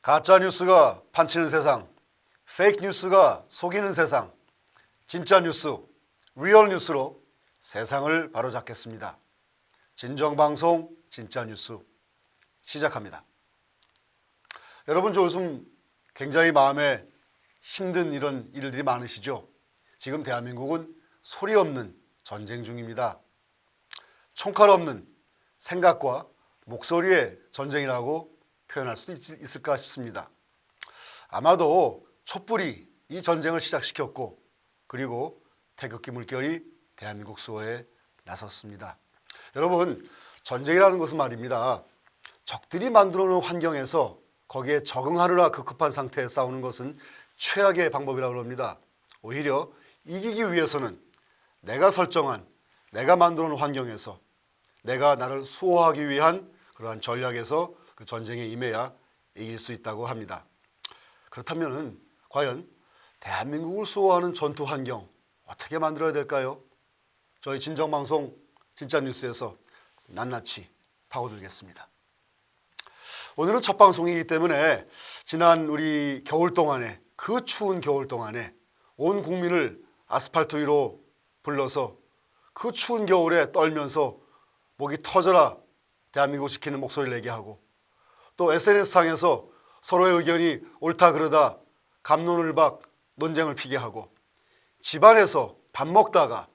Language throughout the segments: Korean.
가짜 뉴스가 판치는 세상, 페이크 뉴스가 속이는 세상, 진짜 뉴스, 리얼 뉴스로 세상을 바로잡겠습니다. 진정방송 진짜 뉴스 시작합니다. 여러분, 요즘 굉장히 마음에 힘든 이런 일들이 많으시죠? 지금 대한민국은 소리 없는 전쟁 중입니다. 총칼 없는 생각과 목소리의 전쟁이라고 표현할 수 있을까 싶습니다. 아마도 촛불이 이 전쟁을 시작시켰고, 그리고 태극기 물결이 대한민국 수호에 나섰습니다. 여러분, 전쟁이라는 것은 말입니다, 적들이 만들어 놓은 환경에서 거기에 적응하느라 급급한 상태에 싸우는 것은 최악의 방법이라고 합니다. 오히려 이기기 위해서는 내가 설정한, 내가 만들어 놓은 환경에서 내가 나를 수호하기 위한 그러한 전략에서 그 전쟁에 임해야 이길 수 있다고 합니다. 그렇다면 과연 대한민국을 수호하는 전투 환경 어떻게 만들어야 될까요? 저희 진정방송 진짜뉴스에서 낱낱이 파고들겠습니다. 오늘은 첫 방송이기 때문에 지난 우리 겨울 동안에, 그 추운 겨울 동안에 온 국민을 아스팔트 위로 불러서 그 추운 겨울에 떨면서 목이 터져라 대한민국 지키는 목소리를 내게 하고, 또 SNS상에서 서로의 의견이 옳다 그러다 갑론을박 논쟁을 피게 하고, 집안에서 밥 먹다가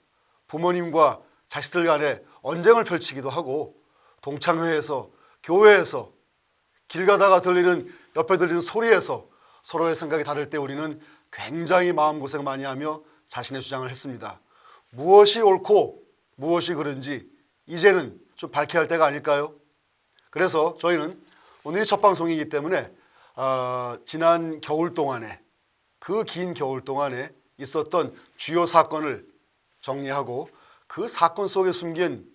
부모님과 자식들 간에 언쟁을 펼치기도 하고, 동창회에서, 교회에서, 길 가다가 옆에 들리는 소리에서 서로의 생각이 다를 때 우리는 굉장히 마음고생 많이 하며 자신의 주장을 했습니다. 무엇이 옳고 무엇이 그른지 이제는 좀 밝혀야 할 때가 아닐까요? 그래서 저희는 오늘이 첫 방송이기 때문에 지난 겨울 동안에, 그 긴 겨울 동안에 있었던 주요 사건을 정리하고 그 사건 속에 숨긴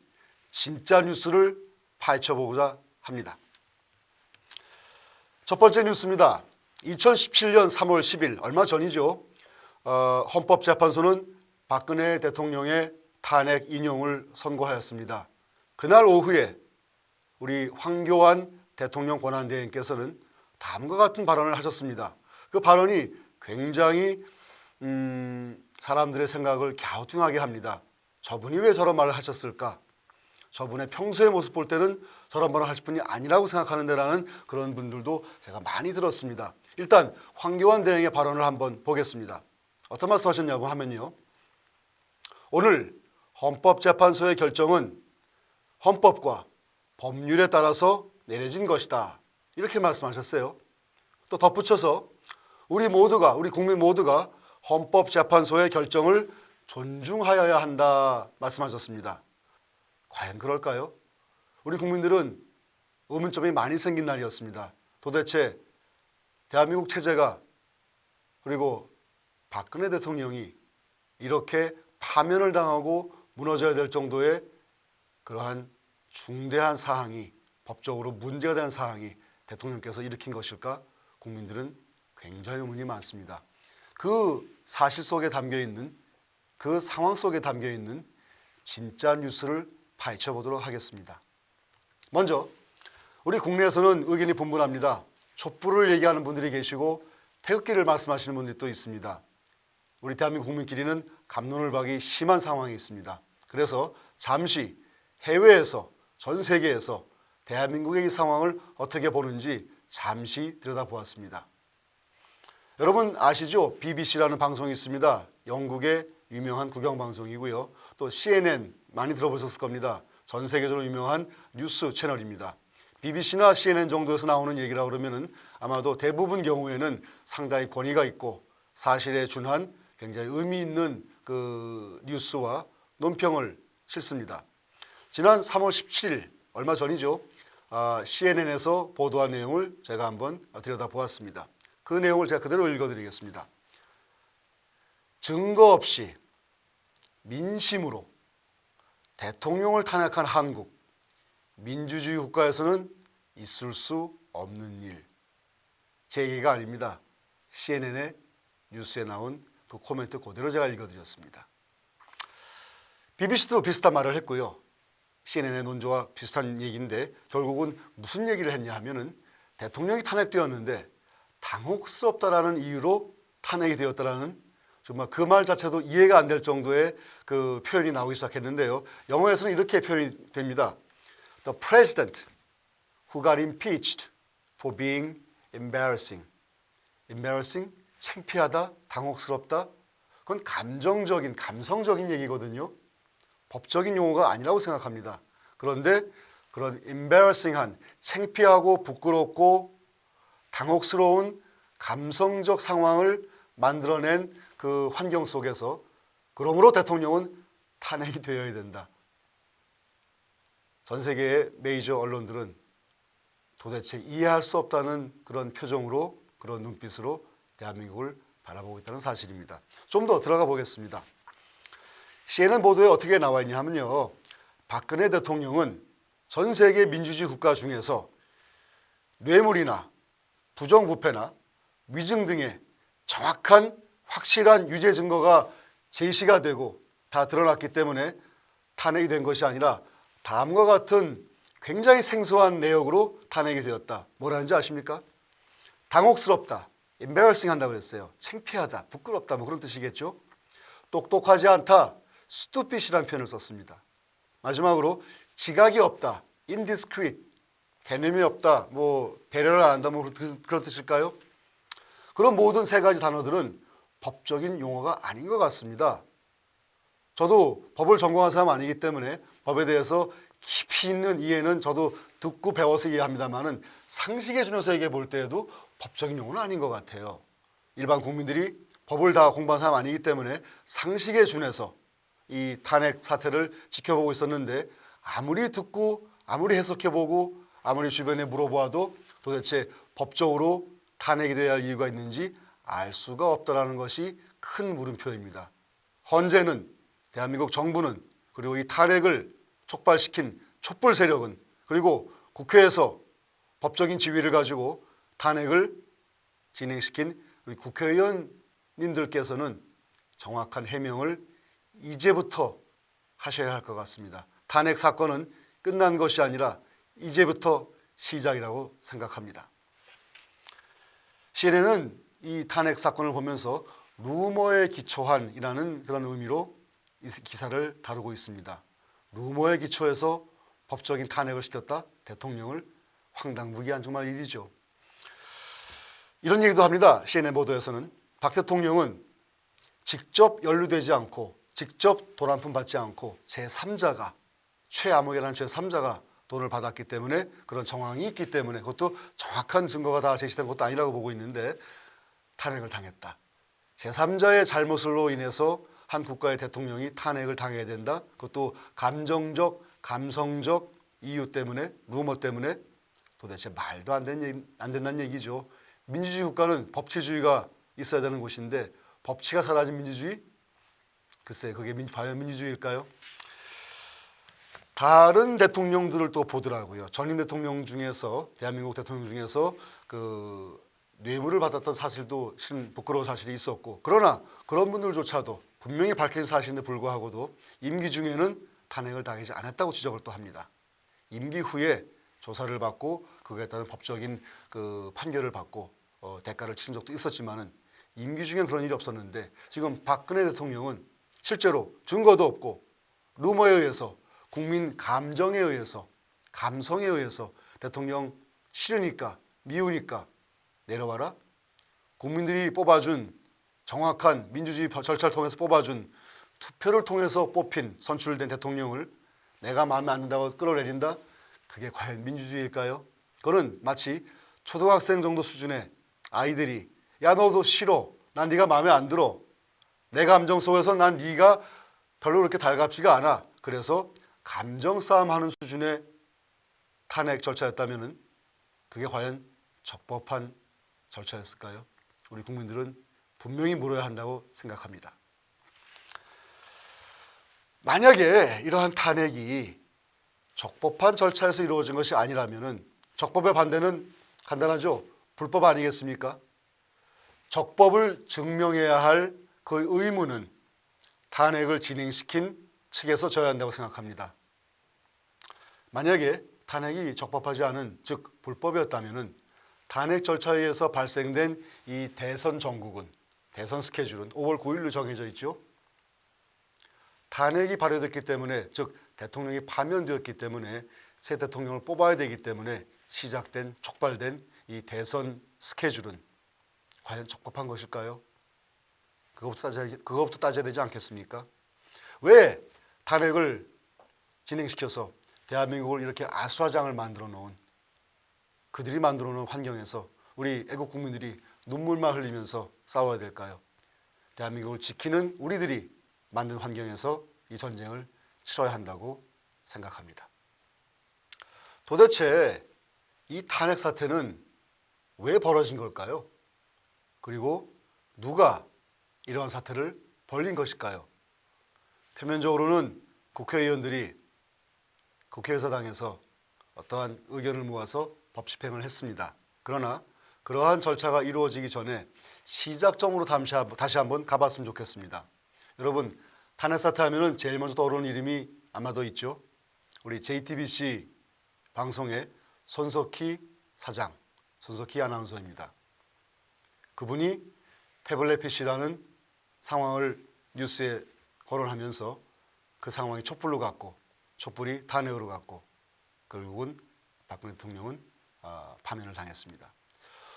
진짜 뉴스를 파헤쳐보고자 합니다. 첫 번째 뉴스입니다. 2017년 3월 10일, 얼마 전이죠. 헌법재판소는 박근혜 대통령의 탄핵 인용을 선고하였습니다. 그날 오후에 우리 황교안 대통령 권한대행께서는 다음과 같은 발언을 하셨습니다. 그 발언이 굉장히 사람들의 생각을 갸우뚱하게 합니다. 저분이 왜 저런 말을 하셨을까? 저분의 평소의 모습 볼 때는 저런 말을 하실 분이 아니라고 생각하는데라는 그런 분들도 제가 많이 들었습니다. 일단 황교안 대행의 발언을 한번 보겠습니다. 어떤 말씀하셨냐고 하면요, 오늘 헌법재판소의 결정은 헌법과 법률에 따라서 내려진 것이다, 이렇게 말씀하셨어요. 또 덧붙여서 우리 국민 모두가 헌법재판소의 결정을 존중하여야 한다 말씀하셨습니다. 과연 그럴까요? 우리 국민들은 의문점이 많이 생긴 날이었습니다. 도대체 대한민국 체제가, 그리고 박근혜 대통령이 이렇게 파면을 당하고 무너져야 될 정도의 그러한 중대한 사항이, 법적으로 문제가 된 사항이 대통령께서 일으킨 것일까? 국민들은 굉장히 의문이 많습니다. 그 사실 속에 담겨있는, 그 상황 속에 담겨있는 진짜 뉴스를 파헤쳐 보도록 하겠습니다. 먼저 우리 국내에서는 의견이 분분합니다. 촛불을 얘기하는 분들이 계시고 태극기를 말씀하시는 분들이 또 있습니다. 우리 대한민국 국민끼리는 갑론을박이 심한 상황이 있습니다. 그래서 잠시 해외에서, 전 세계에서 대한민국의 이 상황을 어떻게 보는지 잠시 들여다보았습니다. 여러분 아시죠? BBC라는 방송이 있습니다. 영국의 유명한 국영방송이고요. 또 CNN 많이 들어보셨을 겁니다. 전 세계적으로 유명한 뉴스 채널입니다. BBC나 CNN 정도에서 나오는 얘기라 그러면은 아마도 대부분 경우에는 상당히 권위가 있고 사실에 준한 굉장히 의미 있는 그 뉴스와 논평을 실습니다. 지난 3월 17일, 얼마 전이죠. CNN에서 보도한 내용을 제가 한번 들여다보았습니다. 그 내용을 제가 그대로 읽어드리겠습니다. 증거 없이 민심으로 대통령을 탄핵한 한국, 민주주의 국가에서는 있을 수 없는 일. 제 얘기가 아닙니다. CNN의 뉴스에 나온 그 코멘트 그대로 제가 읽어드렸습니다. BBC도 비슷한 말을 했고요. CNN의 논조와 비슷한 얘기인데 결국은 무슨 얘기를 했냐 하면은 대통령이 탄핵되었는데 당혹스럽다라는 이유로 탄핵이 되었다라는 정말 그 말 자체도 이해가 안 될 정도의 그 표현이 나오기 시작했는데요. 영어에서는 이렇게 표현이 됩니다. The president who got impeached for being embarrassing. embarrassing? 창피하다, 당혹스럽다. 그건 감정적인, 감성적인 얘기거든요. 법적인 용어가 아니라고 생각합니다. 그런데 그런 embarrassing한, 창피하고 부끄럽고 당혹스러운 감성적 상황을 만들어낸 그 환경 속에서 그러므로 대통령은 탄핵이 되어야 된다. 전 세계의 메이저 언론들은 도대체 이해할 수 없다는 그런 표정으로, 그런 눈빛으로 대한민국을 바라보고 있다는 사실입니다. 좀 더 들어가 보겠습니다. CNN 보도에 어떻게 나와 있냐 하면요. 박근혜 대통령은 전 세계 민주주의 국가 중에서 뇌물이나 부정부패나 위증 등의 정확한 확실한 유죄 증거가 제시가 되고 다 드러났기 때문에 탄핵이 된 것이 아니라 다음과 같은 굉장히 생소한 내역으로 탄핵이 되었다. 뭐라는지 아십니까? 당혹스럽다, embarrassing 한다고 그랬어요. 창피하다, 부끄럽다 뭐 그런 뜻이겠죠. 똑똑하지 않다, stupid이라는 표현을 썼습니다. 마지막으로 지각이 없다, indiscreet, 개념이 없다, 뭐 배려를 안 한다 뭐 그런 뜻일까요? 그런 모든 세 가지 단어들은 법적인 용어가 아닌 것 같습니다. 저도 법을 전공한 사람 아니기 때문에 법에 대해서 깊이 있는 이해는 저도 듣고 배워서 이해합니다만은 상식의 준에서 얘기해 볼 때에도 법적인 용어는 아닌 것 같아요. 일반 국민들이 법을 다 공부한 사람 아니기 때문에 상식에 준해서 이 탄핵 사태를 지켜보고 있었는데 아무리 듣고 아무리 해석해보고 아무리 주변에 물어보아도 도대체 법적으로 탄핵이 돼야 할 이유가 있는지 알 수가 없다는 것이 큰 물음표입니다. 헌재는, 대한민국 정부는, 그리고 이 탄핵을 촉발시킨 촛불 세력은, 그리고 국회에서 법적인 지위를 가지고 탄핵을 진행시킨 우리 국회의원님들께서는 정확한 해명을 이제부터 하셔야 할 것 같습니다. 탄핵 사건은 끝난 것이 아니라 이제부터 시작이라고 생각합니다. CNN은 이 탄핵 사건을 보면서 루머에 기초한이라는 그런 의미로 이 기사를 다루고 있습니다. 루머에 기초해서 법적인 탄핵을 시켰다? 대통령을 황당무계한 정말 일이죠. 이런 얘기도 합니다. CNN 보도에서는 박 대통령은 직접 연루되지 않고 직접 돈 한 푼 받지 않고 제3자가 최암흑이라는 제3자가 돈을 받았기 때문에 그런 정황이 있기 때문에 그것도 정확한 증거가 다 제시된 것도 아니라고 보고 있는데 탄핵을 당했다. 제3자의 잘못으로 인해서 한 국가의 대통령이 탄핵을 당해야 된다. 그것도 감정적, 감성적 이유 때문에, 루머 때문에 도대체 말도 안 된다는 얘기죠. 민주주의 국가는 법치주의가 있어야 되는 곳인데 법치가 사라진 민주주의? 글쎄 그게 과연 민주주의일까요? 다른 대통령들을 또 보더라고요. 전임 대통령 중에서, 대한민국 대통령 중에서 그 뇌물을 받았던 사실도 부끄러운 사실이 있었고, 그러나 그런 분들조차도 분명히 밝혀진 사실인데 불구하고도 임기 중에는 탄핵을 당하지 않았다고 지적을 또 합니다. 임기 후에 조사를 받고 그거에 따른 법적인 그 판결을 받고 대가를 치른 적도 있었지만은 임기 중엔 그런 일이 없었는데 지금 박근혜 대통령은 실제로 증거도 없고 루머에 의해서 국민 감정에 의해서 감성에 의해서 대통령 싫으니까 미우니까 내려와라. 국민들이 뽑아준 정확한 민주주의 절차를 통해서 뽑아준 투표를 통해서 뽑힌 선출된 대통령을 내가 마음에 안 든다고 끌어내린다? 그게 과연 민주주의일까요? 그거는 마치 초등학생 정도 수준의 아이들이 야 너도 싫어. 난 네가 마음에 안 들어. 내 감정 속에서 난 네가 별로 그렇게 달갑지가 않아. 그래서 감정 싸움하는 수준의 탄핵 절차였다면 그게 과연 적법한 절차였을까요? 우리 국민들은 분명히 물어야 한다고 생각합니다. 만약에 이러한 탄핵이 적법한 절차에서 이루어진 것이 아니라면 적법의 반대는 간단하죠. 불법 아니겠습니까? 적법을 증명해야 할 그 의무는 탄핵을 진행시킨 측에서 져야 한다고 생각합니다. 만약에 탄핵이 적법하지 않은, 즉 불법이었다면 탄핵 절차에 의해서 발생된 이 대선 정국은, 대선 스케줄은 5월 9일로 정해져 있죠. 탄핵이 발효됐기 때문에, 즉 대통령이 파면되었기 때문에 새 대통령을 뽑아야 되기 때문에 시작된, 촉발된 이 대선 스케줄은 과연 적합한 것일까요? 그것부터 따져야 되지 않겠습니까? 왜 탄핵을 진행시켜서 대한민국을 이렇게 아수라장을 만들어 놓은, 그들이 만들어 놓은 환경에서 우리 애국 국민들이 눈물만 흘리면서 싸워야 될까요? 대한민국을 지키는 우리들이 만든 환경에서 이 전쟁을 치러야 한다고 생각합니다. 도대체 이 탄핵 사태는 왜 벌어진 걸까요? 그리고 누가 이러한 사태를 벌린 것일까요? 표면적으로는 국회의원들이 국회의사당에서 어떠한 의견을 모아서 법 집행을 했습니다. 그러나 그러한 절차가 이루어지기 전에 시작점으로 다시 한번 가봤으면 좋겠습니다. 여러분, 탄핵 사태 하면은 제일 먼저 떠오르는 이름이 아마도 있죠. 우리 JTBC 방송의 손석희 사장, 손석희 아나운서입니다. 그분이 태블릿 PC라는 상황을 뉴스에 거론하면서 그 상황이 촛불로 갔고, 촛불이 탄핵으로 갔고, 결국은 박근혜 대통령은 파면을 당했습니다.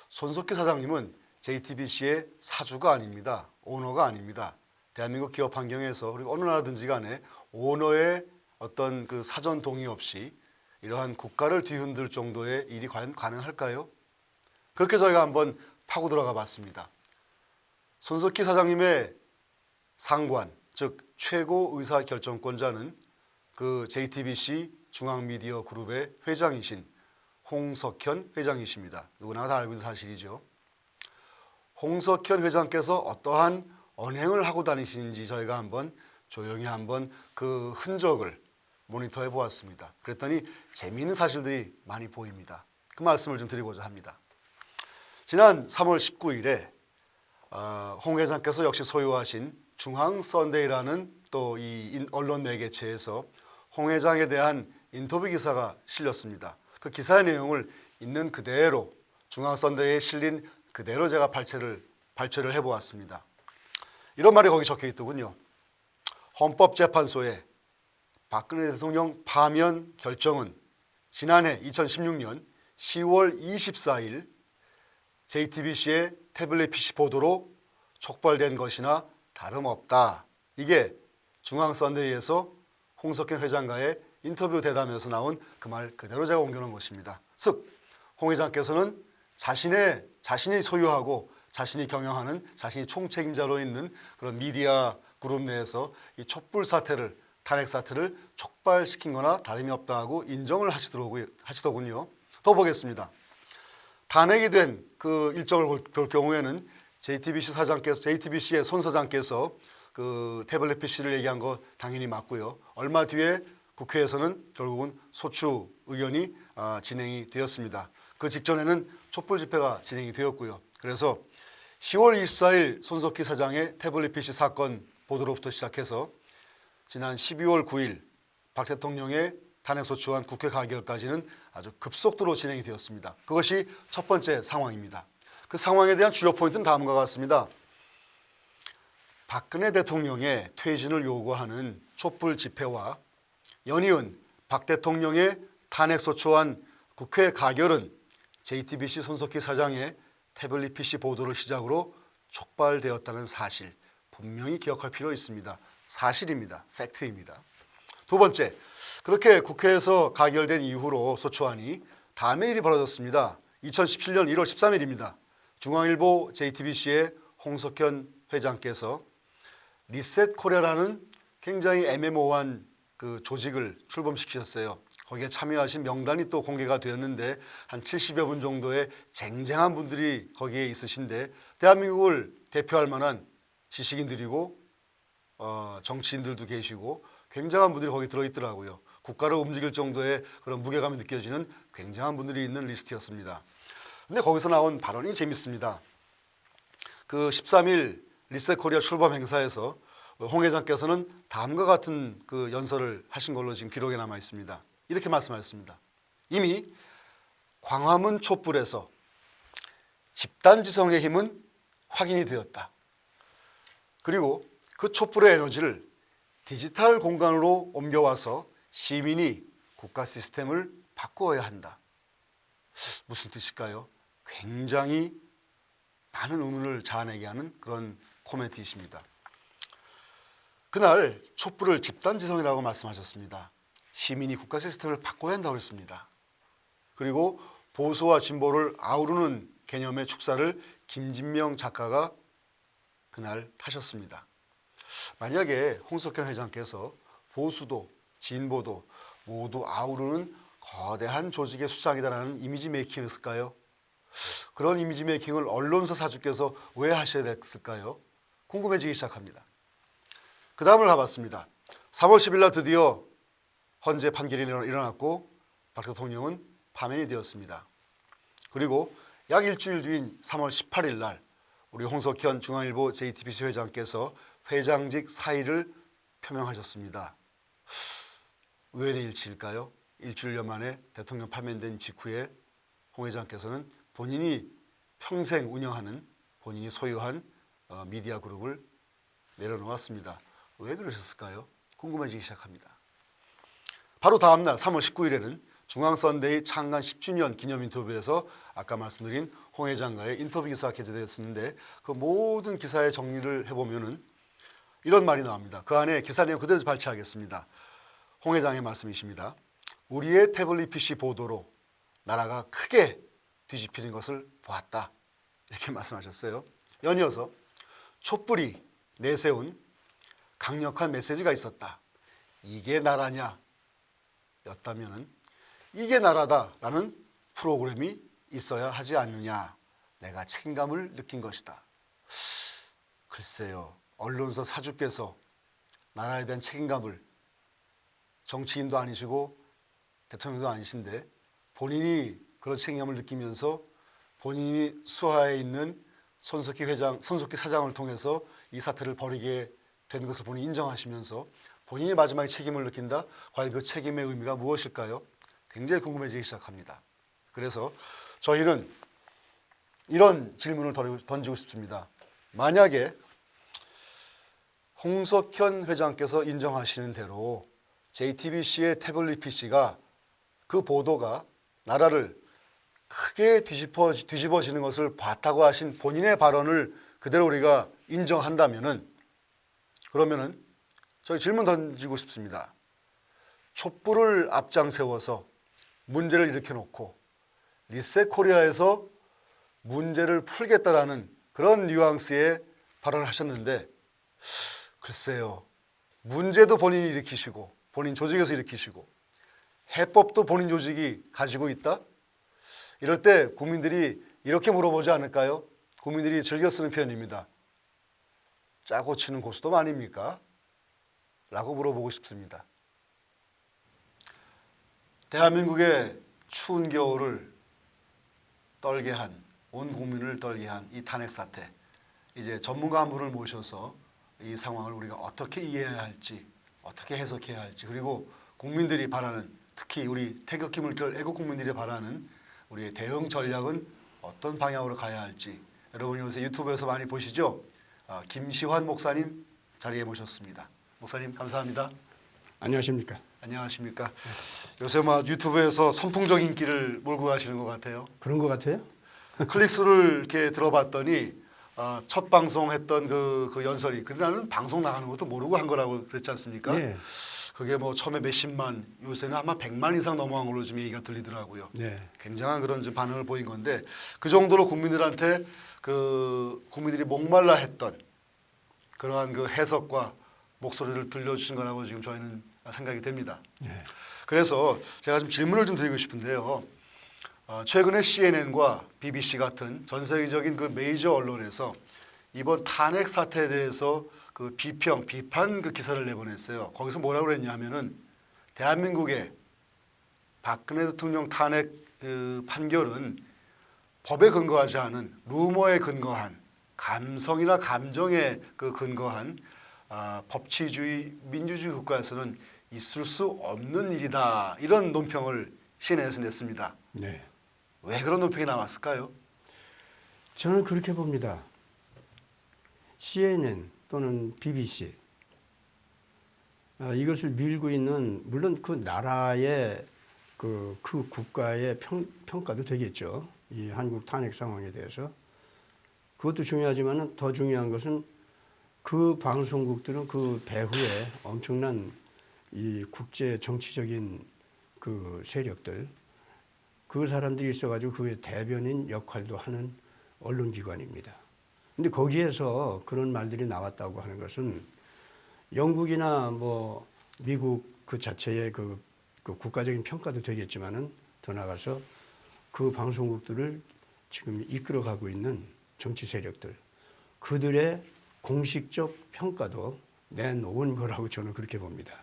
손석희 사장님은 JTBC의 사주가 아닙니다. 오너가 아닙니다. 대한민국 기업 환경에서, 그리고 어느 나라든지 간에 오너의 어떤 그 사전 동의 없이 이러한 국가를 뒤흔들 정도의 일이 과연 가능할까요? 그렇게 저희가 한번 파고 들어가 봤습니다. 손석희 사장님의 상관, 즉 최고 의사 결정권자는 그 JTBC 중앙미디어 그룹의 회장이신 홍석현 회장이십니다. 누구나 다 알고 있는 사실이죠. 홍석현 회장께서 어떠한 언행을 하고 다니시는지 저희가 한번 조용히 한번 그 흔적을 모니터해 보았습니다. 그랬더니 재미있는 사실들이 많이 보입니다. 그 말씀을 좀 드리고자 합니다. 지난 3월 19일에 홍 회장께서 역시 소유하신 중앙선데이라는 또 이 언론 매개체에서 홍 회장에 대한 인터뷰 기사가 실렸습니다. 그 기사의 내용을 있는 그대로 중앙선대에 실린 그대로 제가 발췌를 해보았습니다. 이런 말이 거기 적혀 있더군요. 헌법재판소의 박근혜 대통령 파면 결정은 지난해 2016년 10월 24일 JTBC의 태블릿 PC 보도로 촉발된 것이나 다름없다. 이게 중앙선대위에서 홍석현 회장과의 인터뷰 대담에서 나온 그 말 그대로 제가 옮겨놓은 것입니다. 즉, 홍 회장께서는 자신이 소유하고 자신이 경영하는, 자신이 총책임자로 있는 그런 미디어 그룹 내에서 이 촛불 사태를, 탄핵 사태를 촉발시킨 거나 다름이 없다고 인정을 하시더군요. 더 보겠습니다. 탄핵이 된 그 일정을 볼 경우에는 JTBC의 손 사장께서 그 태블릿 PC를 얘기한 거 당연히 맞고요. 얼마 뒤에 국회에서는 결국은 소추 의견이 진행이 되었습니다. 그 직전에는 촛불 집회가 진행이 되었고요. 그래서 10월 24일 손석희 사장의 태블릿 PC 사건 보도로부터 시작해서 지난 12월 9일 박 대통령의 탄핵소추안 국회 가결까지는 아주 급속도로 진행이 되었습니다. 그것이 첫 번째 상황입니다. 그 상황에 대한 주요 포인트는 다음과 같습니다. 박근혜 대통령의 퇴진을 요구하는 촛불 집회와 연이은 박 대통령의 탄핵소추안 국회 가결은 JTBC 손석희 사장의 태블릿 PC 보도를 시작으로 촉발되었다는 사실, 분명히 기억할 필요 있습니다. 사실입니다. 팩트입니다. 두 번째, 그렇게 국회에서 가결된 이후로 소추안이 다음의 일이 벌어졌습니다. 2017년 1월 13일입니다. 중앙일보 JTBC의 홍석현 회장께서 리셋 코리아라는 굉장히 애매모호한 그 조직을 출범시키셨어요. 거기에 참여하신 명단이 또 공개가 되었는데 한 70여 분 정도의 쟁쟁한 분들이 거기에 있으신데 대한민국을 대표할 만한 지식인들이고 정치인들도 계시고 굉장한 분들이 거기 들어있더라고요. 국가를 움직일 정도의 그런 무게감이 느껴지는 굉장한 분들이 있는 리스트였습니다. 근데 거기서 나온 발언이 재밌습니다. 그 13일 리셋 코리아 출범 행사에서 홍 회장께서는 다음과 같은 그 연설을 하신 걸로 지금 기록에 남아 있습니다. 이렇게 말씀하셨습니다. 이미 광화문 촛불에서 집단지성의 힘은 확인이 되었다. 그리고 그 촛불의 에너지를 디지털 공간으로 옮겨와서 시민이 국가 시스템을 바꾸어야 한다. 무슨 뜻일까요? 굉장히 많은 의문을 자아내게 하는 그런 코멘트이십니다. 그날 촛불을 집단지성이라고 말씀하셨습니다. 시민이 국가 시스템을 바꿔야 한다고 했습니다. 그리고 보수와 진보를 아우르는 개념의 축사를 김진명 작가가 그날 하셨습니다. 만약에 홍석현 회장께서 보수도 진보도 모두 아우르는 거대한 조직의 수장이다라는 이미지 메이킹이었을까요? 그런 이미지 메이킹을 언론사 사주께서 왜 하셔야 됐을까요? 궁금해지기 시작합니다. 그 다음을 가봤습니다. 3월 10일 날 드디어 헌재 판결이 일어났고 박 대통령은 파면이 되었습니다. 그리고 약 일주일 뒤인 3월 18일 날 우리 홍석현 중앙일보 JTBC 회장께서 회장직 사의를 표명하셨습니다. 우연의 일치일까요? 일주일여 만에 대통령 파면된 직후에 홍 회장께서는 본인이 평생 운영하는 본인이 소유한 미디어 그룹을 내려놓았습니다. 왜 그러셨을까요? 궁금해지기 시작합니다. 바로 다음 날 3월 19일에는 중앙선대위 창간 10주년 기념 인터뷰에서 아까 말씀드린 홍 회장과의 인터뷰 기사가 게재되었었는데 그 모든 기사의 정리를 해보면은 이런 말이 나옵니다. 그 안에 기사 내용 그대로 발췌하겠습니다. 홍 회장의 말씀이십니다. 우리의 태블릿 PC 보도로 나라가 크게 뒤집히는 것을 보았다. 이렇게 말씀하셨어요. 연이어서 촛불이 내세운 강력한 메시지가 있었다. 이게 나라냐? 였다면은 이게 나라다라는 프로그램이 있어야 하지 않느냐. 내가 책임감을 느낀 것이다. 글쎄요. 언론사 사주께서 나라에 대한 책임감을 정치인도 아니시고 대통령도 아니신데 본인이 그런 책임감을 느끼면서 본인이 수하에 있는 손석희 사장을 통해서 이 사태를 벌이게 된 것을 본인이 인정하시면서 본인이 마지막에 책임을 느낀다? 과연 그 책임의 의미가 무엇일까요? 굉장히 궁금해지기 시작합니다. 그래서 저희는 이런 질문을 던지고 싶습니다. 만약에 홍석현 회장께서 인정하시는 대로 JTBC의 태블릿 PC가 그 보도가 나라를 크게 뒤집어지는 것을 봤다고 하신 본인의 발언을 그대로 우리가 인정한다면은 그러면은 저희 질문 던지고 싶습니다. 촛불을 앞장 세워서 문제를 일으켜놓고 리셋 코리아에서 문제를 풀겠다라는 그런 뉘앙스의 발언을 하셨는데 글쎄요. 문제도 본인이 일으키시고 본인 조직에서 일으키시고 해법도 본인 조직이 가지고 있다? 이럴 때 국민들이 이렇게 물어보지 않을까요? 국민들이 즐겨 쓰는 표현입니다. 짜고 치는 고스톱 아닙니까? 라고 물어보고 싶습니다. 대한민국의 추운 겨울을 떨게 한, 온 국민을 떨게 한 이 탄핵 사태. 이제 전문가 한 분을 모셔서 이 상황을 우리가 어떻게 이해해야 할지, 어떻게 해석해야 할지, 그리고 국민들이 바라는, 특히 우리 태극기 물결 애국 국민들이 바라는 우리의 대응 전략은 어떤 방향으로 가야 할지. 여러분 요새 유튜브에서 많이 보시죠? 김시환 목사님 자리에 모셨습니다. 목사님 감사합니다. 안녕하십니까? 안녕하십니까? 요새 막 유튜브에서 선풍적인 인기를 몰고 가시는 것 같아요. 그런 것 같아요? 클릭수를 이렇게 들어봤더니 첫 방송했던 그 연설이 근데 나는 방송 나가는 것도 모르고 한 거라고 그랬지 않습니까? 네. 그게 뭐 처음에 몇십만, 요새는 아마 100만 이상 넘어간 걸로 좀 얘기가 들리더라고요. 네. 굉장한 그런 좀 반응을 보인 건데 그 정도로 국민들한테 국민들이 목말라 했던 그러한 그 해석과 목소리를 들려주신 거라고 지금 저희는 생각이 됩니다. 네. 그래서 제가 좀 질문을 좀 드리고 싶은데요. 최근에 CNN과 BBC 같은 전 세계적인 그 메이저 언론에서 이번 탄핵 사태에 대해서 그 비판 그 기사를 내보냈어요. 거기서 뭐라고 그랬냐면은 대한민국의 박근혜 대통령 탄핵 그 판결은 법에 근거하지 않은 루머에 근거한 감성이나 감정에 그 근거한 법치주의 민주주의 국가에서는 있을 수 없는 일이다. 이런 논평을 CNN에서 냈습니다. 네. 왜 그런 논평이 나왔을까요? 저는 그렇게 봅니다. CNN 또는 BBC 이것을 밀고 있는 물론 그 나라의 그 국가의 평가도 되겠죠. 이 한국 탄핵 상황에 대해서 그것도 중요하지만 더 중요한 것은 그 방송국들은 그 배후에 엄청난 이 국제 정치적인 그 세력들 그 사람들이 있어가지고 그의 대변인 역할도 하는 언론기관입니다. 근데 거기에서 그런 말들이 나왔다고 하는 것은 영국이나 뭐 미국 그 자체의 그 국가적인 평가도 되겠지만은 더 나가서 그 방송국들을 지금 이끌어가고 있는 정치 세력들 그들의 공식적 평가도 내놓은 거라고 저는 그렇게 봅니다.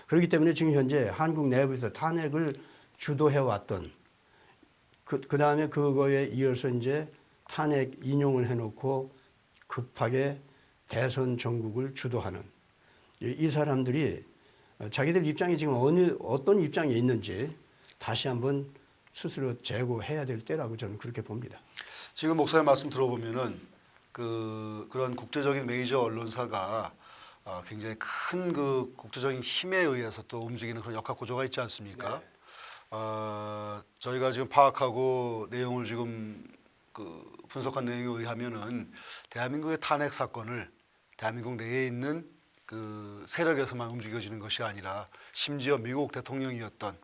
그렇기 때문에 지금 현재 한국 내부에서 탄핵을 주도해왔던 그 다음에 그거에 이어서 이제 탄핵 인용을 해놓고 급하게 대선 전국을 주도하는 이 사람들이 자기들 입장이 지금 어떤 입장에 있는지 다시 한번 스스로 재고해야 될 때라고 저는 그렇게 봅니다. 지금 목사님 말씀 들어보면은 그런 국제적인 메이저 언론사가 굉장히 큰 그 국제적인 힘에 의해서 또 움직이는 그런 역학 구조가 있지 않습니까? 네. 저희가 지금 파악하고 내용을 지금 분석한 내용에 의하면은 대한민국의 탄핵 사건을 대한민국 내에 있는 그 세력에서만 움직여지는 것이 아니라 심지어 미국 대통령이었던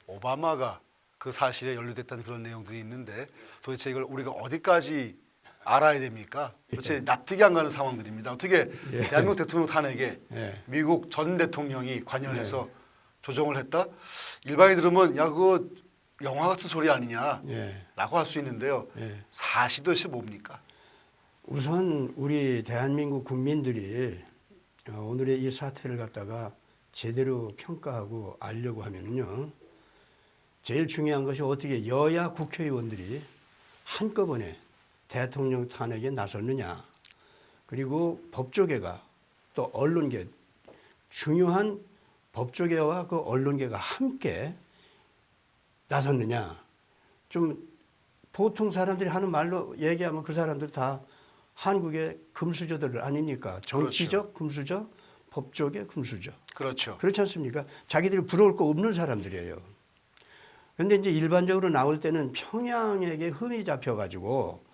오바마가 그 사실에 연루됐다는 그런 내용들이 있는데 도대체 이걸 우리가 어디까지 알아야 됩니까? 도대체 납득이 안 가는 상황들입니다. 어떻게 대한민국 대통령 탄핵에 미국 전 대통령이 관여해서 조정을 했다? 일반이 들으면 야 그거 영화 같은 소리 아니냐라고 할 수 있는데요. 사실이 도대체 뭡니까? 우선 우리 대한민국 국민들이 오늘의 이 사태를 갖다가 제대로 평가하고 알려고 하면은요. 제일 중요한 것이 어떻게 여야 국회의원들이 한꺼번에 대통령 탄핵에 나섰느냐. 그리고 법조계가 또 언론계 중요한 법조계와 그 언론계가 함께 나섰느냐. 좀 보통 사람들이 하는 말로 얘기하면 그 사람들 다 한국의 금수저들 아닙니까? 정치적 금수저, 법조계 금수저. 그렇죠. 그렇지 않습니까? 자기들이 부러울 거 없는 사람들이에요. 그런데 이제 일반적으로 나올 때는 평양에게 흠이 잡혀가지고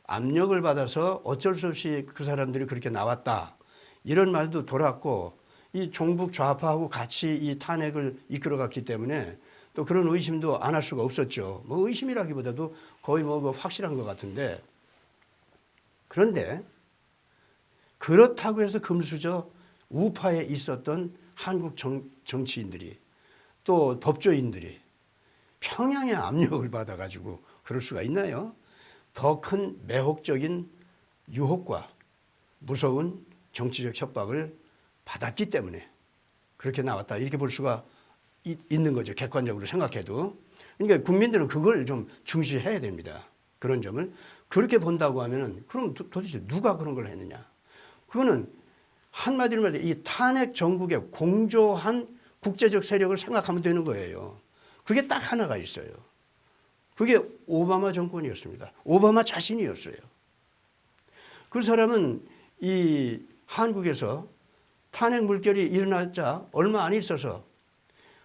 압력을 받아서 어쩔 수 없이 그 사람들이 그렇게 나왔다. 이런 말도 돌았고 이 종북 좌파하고 같이 이 탄핵을 이끌어갔기 때문에 또 그런 의심도 안 할 수가 없었죠. 뭐 의심이라기보다도 거의 뭐 확실한 것 같은데 그런데 그렇다고 해서 금수저 우파에 있었던 한국 정치인들이 또 법조인들이 평양의 압력을 받아가지고 그럴 수가 있나요? 더 큰 매혹적인 유혹과 무서운 정치적 협박을 받았기 때문에 그렇게 나왔다 이렇게 볼 수가 있는 거죠. 객관적으로 생각해도. 그러니까 국민들은 그걸 좀 중시해야 됩니다. 그런 점을. 그렇게 본다고 하면은 그럼 도대체 누가 그런 걸 했느냐. 그거는 한마디로 말해서 이 탄핵 정국에 공조한 국제적 세력을 생각하면 되는 거예요. 그게 딱 하나가 있어요. 그게 오바마 정권이었습니다. 오바마 자신이었어요. 그 사람은 이 한국에서 탄핵 물결이 일어나자 얼마 안 있어서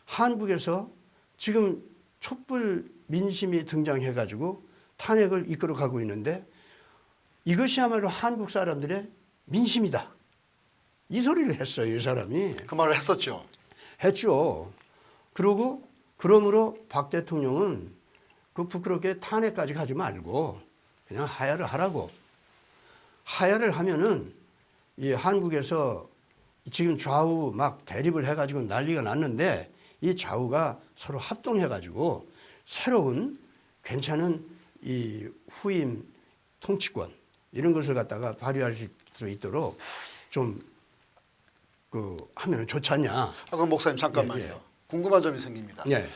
한국에서 지금 촛불 민심이 등장해가지고 탄핵을 이끌어가고 있는데 이것이야말로 한국 사람들의 민심이다. 이 소리를 했어요. 이 사람이. 그 말을 했었죠. 했죠. 그러므로 박 대통령은 그 부끄럽게 탄핵까지 가지 말고 그냥 하야를 하라고. 하야를 하면은 이 한국에서 지금 좌우 막 대립을 해가지고 난리가 났는데 이 좌우가 서로 합동해가지고 새로운 괜찮은 이 후임 통치권 이런 것을 갖다가 발휘할 수 있도록 좀 하면은 좋지 않냐. 그럼 목사님 잠깐만요. 예. 궁금한 점이 생깁니다. 예.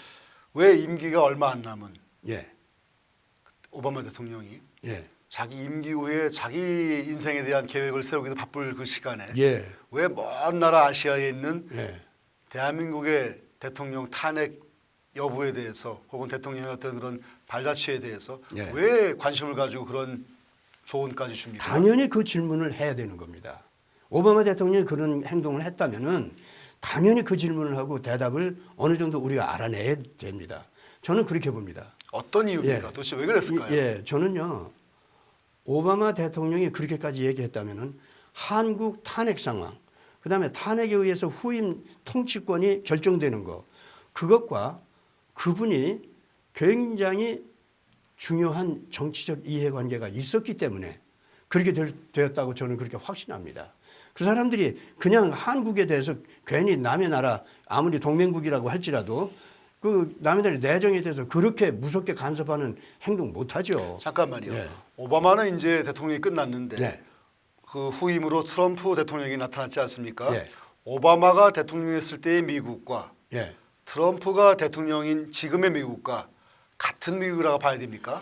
왜 임기가 얼마 안 남은 예. 오바마 대통령이 예. 자기 임기 후에 자기 인생에 대한 계획을 세우기도 바쁠 그 시간에 예. 왜 먼 나라 아시아에 있는 예. 대한민국의 대통령 탄핵 여부에 대해서 혹은 대통령의 어떤 그런 발자취에 대해서 예. 왜 관심을 가지고 그런 조언까지 줍니까? 당연히 그 질문을 해야 되는 겁니다. 오바마 대통령이 그런 행동을 했다면은 당연히 그 질문을 하고 대답을 어느 정도 우리가 알아내야 됩니다. 저는 그렇게 봅니다. 어떤 이유입니까? 도대체 왜 그랬을까요? 저는요, 오바마 대통령이 그렇게까지 얘기했다면은 한국 탄핵 상황, 그 다음에 탄핵에 의해서 후임 통치권이 결정되는 거, 그것과 그분이 굉장히 중요한 정치적 이해관계가 있었기 때문에 그렇게 되었다고 저는 그렇게 확신합니다. 그 사람들이 그냥 한국에 대해서 괜히 남의 나라 아무리 동맹국이라고 할지라도 그 남의 나라 내정에 대해서 그렇게 무섭게 간섭하는 행동 못하죠. 잠깐만요. 네. 오바마는 이제 대통령이 끝났는데 네. 그 후임으로 트럼프 대통령이 나타났지 않습니까? 네. 오바마가 대통령이었을 때의 미국과 예. 트럼프가 대통령인 지금의 미국과 같은 미국이라고 봐야 됩니까?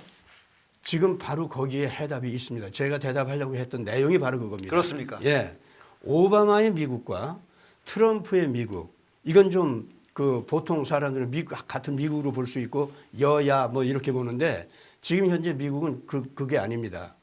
지금 바로 거기에 해답이 있습니다. 제가 대답하려고 했던 내용이 바로 그겁니다. 그렇습니까? 예. 오바마의 미국과 트럼프의 미국, 이건 좀 그 보통 사람들은 같은 미국으로 볼 수 있고 여야 뭐 이렇게 보는데 지금 현재 미국은 그게 아닙니다.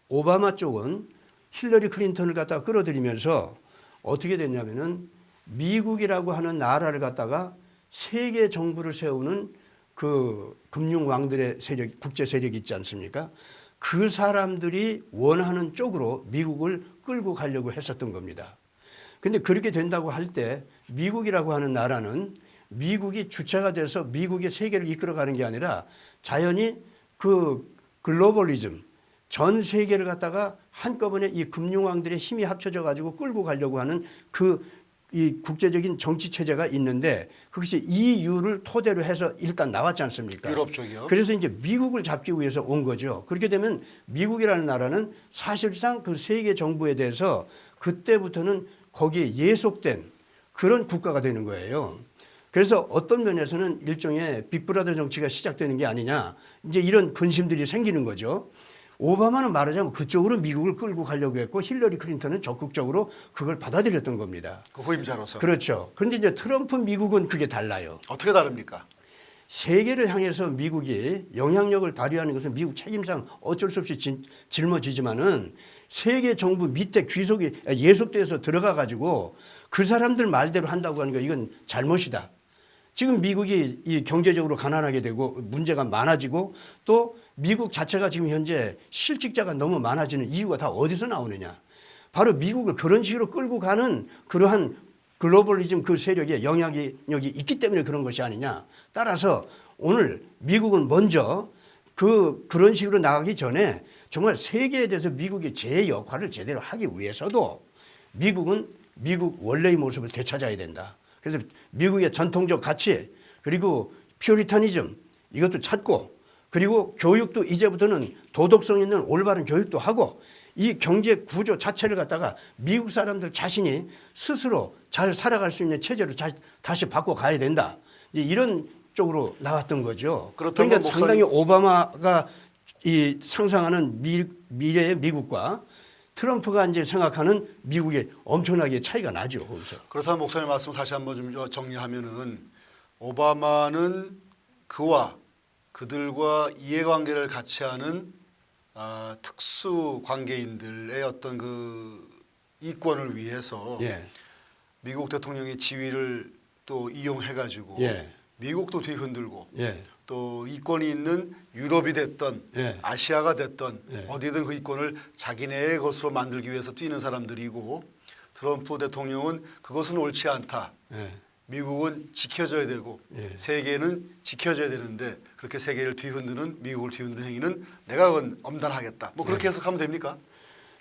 오바마 쪽은 힐러리 클린턴을 갖다가 끌어들이면서 어떻게 됐냐면은 미국이라고 하는 나라를 갖다가 세계 정부를 세우는 그 금융 왕들의 세력, 국제 세력이 있지 않습니까? 그 사람들이 원하는 쪽으로 미국을 끌고 가려고 했었던 겁니다. 근데 그렇게 된다고 할 때 미국이라고 하는 나라는 미국이 주체가 돼서 미국의 세계를 이끌어가는 게 아니라 자연히 그 글로벌리즘, 전 세계를 갖다가 한꺼번에 이 금융왕들의 힘이 합쳐져 가지고 끌고 가려고 하는 이 국제적인 정치 체제가 있는데 그것이 EU를 토대로 해서 일단 나왔지 않습니까? 유럽 쪽이요. 그래서 이제 미국을 잡기 위해서 온 거죠. 그렇게 되면 미국이라는 나라는 사실상 그 세계 정부에 대해서 그때부터는 거기에 예속된 그런 국가가 되는 거예요. 그래서 어떤 면에서는 일종의 빅브라더 정치가 시작되는 게 아니냐, 이제 이런 근심들이 생기는 거죠. 오바마는 말하자면 그쪽으로 미국을 끌고 가려고 했고 힐러리 클린턴은 적극적으로 그걸 받아들였던 겁니다. 그 후임자로서. 그렇죠. 그런데 이제 트럼프 미국은 그게 달라요. 어떻게 다릅니까? 세계를 향해서 미국이 영향력을 발휘하는 것은 미국 책임상 어쩔 수 없이 짊어지지만은 세계 정부 밑에 귀속이 예속돼서 들어가 가지고 그 사람들 말대로 한다고 하는 거 이건 잘못이다. 지금 미국이 이 경제적으로 가난하게 되고 문제가 많아지고 또 미국 자체가 지금 현재 실직자가 너무 많아지는 이유가 다 어디서 나오느냐. 바로 미국을 그런 식으로 끌고 가는 그러한 글로벌리즘 그 세력의 영향력이 있기 때문에 그런 것이 아니냐. 따라서 오늘 미국은 먼저 그런 식으로 나가기 전에 정말 세계에 대해서 미국이 제 역할을 제대로 하기 위해서도 미국은 미국 원래의 모습을 되찾아야 된다. 그래서 미국의 전통적 가치 그리고 퓨리타니즘 이것도 찾고 그리고 교육도 이제부터는 도덕성 있는 올바른 교육도 하고 이 경제 구조 자체를 갖다가 미국 사람들 자신이 스스로 잘 살아갈 수 있는 체제로 다시 바꿔가야 된다. 이제 이런 쪽으로 나왔던 거죠. 그렇다면 그러니까 상당히 오바마가 이 상상하는 미래의 미국과 트럼프가 이제 생각하는 미국의 엄청나게 차이가 나죠. 거기서. 그렇다면 목사님 말씀 다시 한번 좀 정리하면은 오바마는 그와 그들과 이해관계를 같이 하는 특수 관계인들의 어떤 그 이권을 위해서 예. 미국 대통령의 지위를 또 이용해가지고 예. 미국도 뒤흔들고 예. 또 이권이 있는 유럽이 됐던 예. 아시아가 됐던 예. 어디든 그 이권을 자기네의 것으로 만들기 위해서 뛰는 사람들이고 트럼프 대통령은 그것은 옳지 않다. 예. 미국은 지켜져야 되고 예. 세계는 지켜져야 되는데 그렇게 세계를 뒤흔드는 미국을 뒤흔드는 행위는 내가 그건 엄단하겠다. 뭐 그렇게 해석하면 됩니까?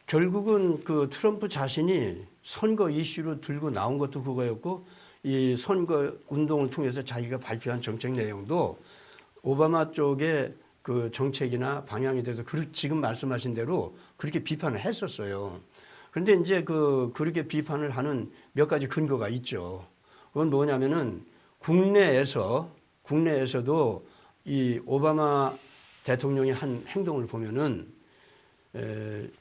결국은 그 트럼프 자신이 선거 이슈로 들고 나온 것도 그거였고 이 선거 운동을 통해서 자기가 발표한 정책 내용도 오바마 쪽의 그 정책이나 방향에 대해서 지금 말씀하신 대로 그렇게 비판을 했었어요. 그런데 이제 그렇게 비판을 하는 몇 가지 근거가 있죠. 그건 뭐냐면은 국내에서도 이 오바마 대통령이 한 행동을 보면은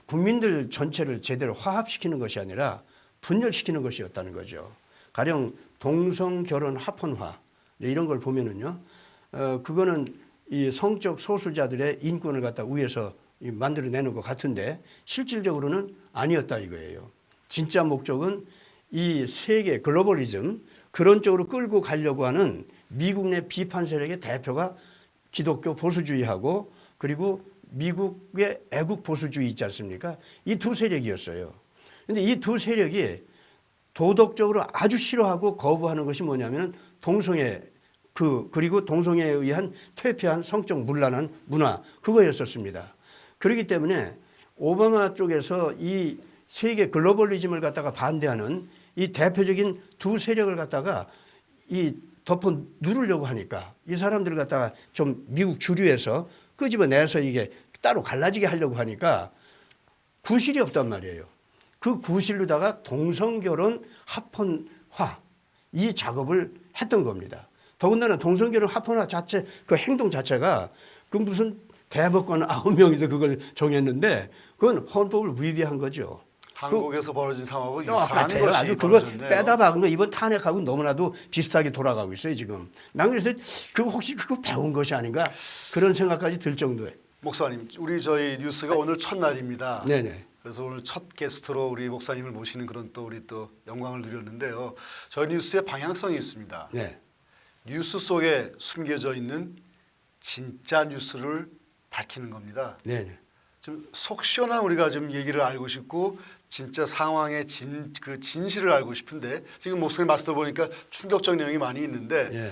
국민들 전체를 제대로 화합시키는 것이 아니라 분열시키는 것이었다는 거죠. 가령 동성 결혼 합헌화 이런 걸 보면은요, 그거는 이 성적 소수자들의 인권을 갖다 위해서 만들어내는 것 같은데 실질적으로는 아니었다 이거예요. 진짜 목적은 이 세계 글로벌리즘 그런 쪽으로 끌고 가려고 하는 미국 내 비판 세력의 대표가 기독교 보수주의하고 그리고 미국의 애국 보수주의 있지 않습니까? 이 두 세력이었어요. 그런데 이 두 세력이 도덕적으로 아주 싫어하고 거부하는 것이 뭐냐면 동성애 그리고 동성애에 의한 퇴폐한 성적 문란한 문화 그거였었습니다. 그렇기 때문에 오바마 쪽에서 이 세계 글로벌리즘을 갖다가 반대하는 이 대표적인 두 세력을 갖다가 이 덮어 누르려고 하니까 이 사람들을 갖다가 좀 미국 주류에서 끄집어내서 이게 따로 갈라지게 하려고 하니까 구실이 없단 말이에요. 그 구실로다가 동성결혼 합헌화 이 작업을 했던 겁니다. 더군다나 동성결혼 합헌화 자체 그 행동 자체가 그 무슨 대법관 9명이서 그걸 정했는데 그건 헌법을 위배한 거죠. 한국에서 벌어진 상황하고 똑같아요. 유사한 것이 아주 그거 벌어졌네요. 빼다 박은 거 이번 탄핵하고 너무나도 비슷하게 돌아가고 있어요 지금. 난 그래서 그거 혹시 그거 배운 것이 아닌가 그런 생각까지 들 정도에. 목사님, 우리 저희 뉴스가 오늘 첫날입니다. 네네. 그래서 오늘 첫 게스트로 우리 목사님을 모시는 그런 또 우리 또 영광을 누렸는데요. 저희 뉴스의 방향성이 있습니다. 네. 뉴스 속에 숨겨져 있는 진짜 뉴스를 밝히는 겁니다. 네네. 좀 속 시원한 우리가 좀 얘기를 알고 싶고 진짜 상황의 그 진실을 알고 싶은데 지금 목사님 말씀 들어보니까 충격적 내용이 많이 있는데 예.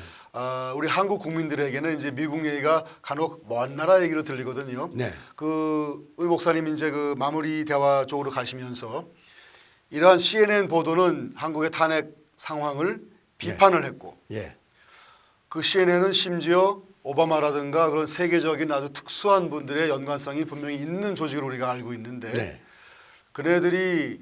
우리 한국 국민들에게는 이제 미국 얘기가 간혹 먼 나라 얘기로 들리거든요. 네. 우리 목사님 이제 그 마무리 대화 쪽으로 가시면서 이러한 CNN 보도는 한국의 탄핵 상황을 비판을 했고 예. 그 CNN은 심지어 오바마라든가 그런 세계적인 아주 특수한 분들의 연관성이 분명히 있는 조직으로 우리가 알고 있는데 네. 그네들이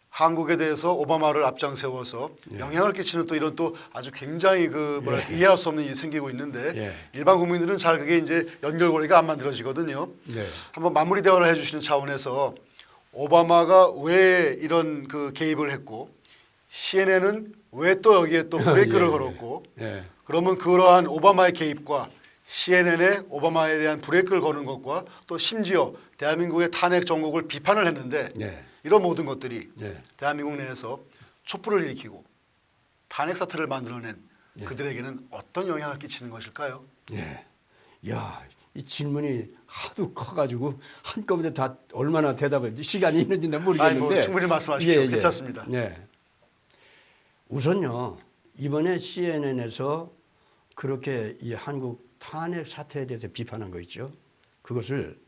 한국에 대해서 오바마를 앞장 세워서 영향을 끼치는 또 이런 또 아주 굉장히 그 뭐랄까 이해할 수 없는 일이 생기고 있는데 일반 국민들은 잘 그게 이제 연결고리가 안 만들어지거든요. 네. 한번 마무리 대화를 해주시는 차원에서 오바마가 왜 이런 그 개입을 했고 CNN은 왜 또 여기에 또 브레이크를 걸었고 예. 그러면 그러한 오바마의 개입과 CNN의 오바마에 대한 브레이크를 거는 것과 또 심지어 대한민국의 탄핵 정국을 비판을 했는데 네. 이런 모든 것들이 네. 대한민국 내에서 촛불을 일으키고 탄핵 사태를 만들어낸 그들에게는 어떤 영향을 끼치는 것일까요? 예. 야, 이 질문이 하도 커가지고 한꺼번에 다 얼마나 대답을 시간이 있는지 난 모르겠는데. 뭐 충분히 말씀하십시오. 괜찮습니다. 예. 우선요 이번에 CNN에서 그렇게 이 한국 탄핵 사태에 대해서 비판한 거 있죠. 그것을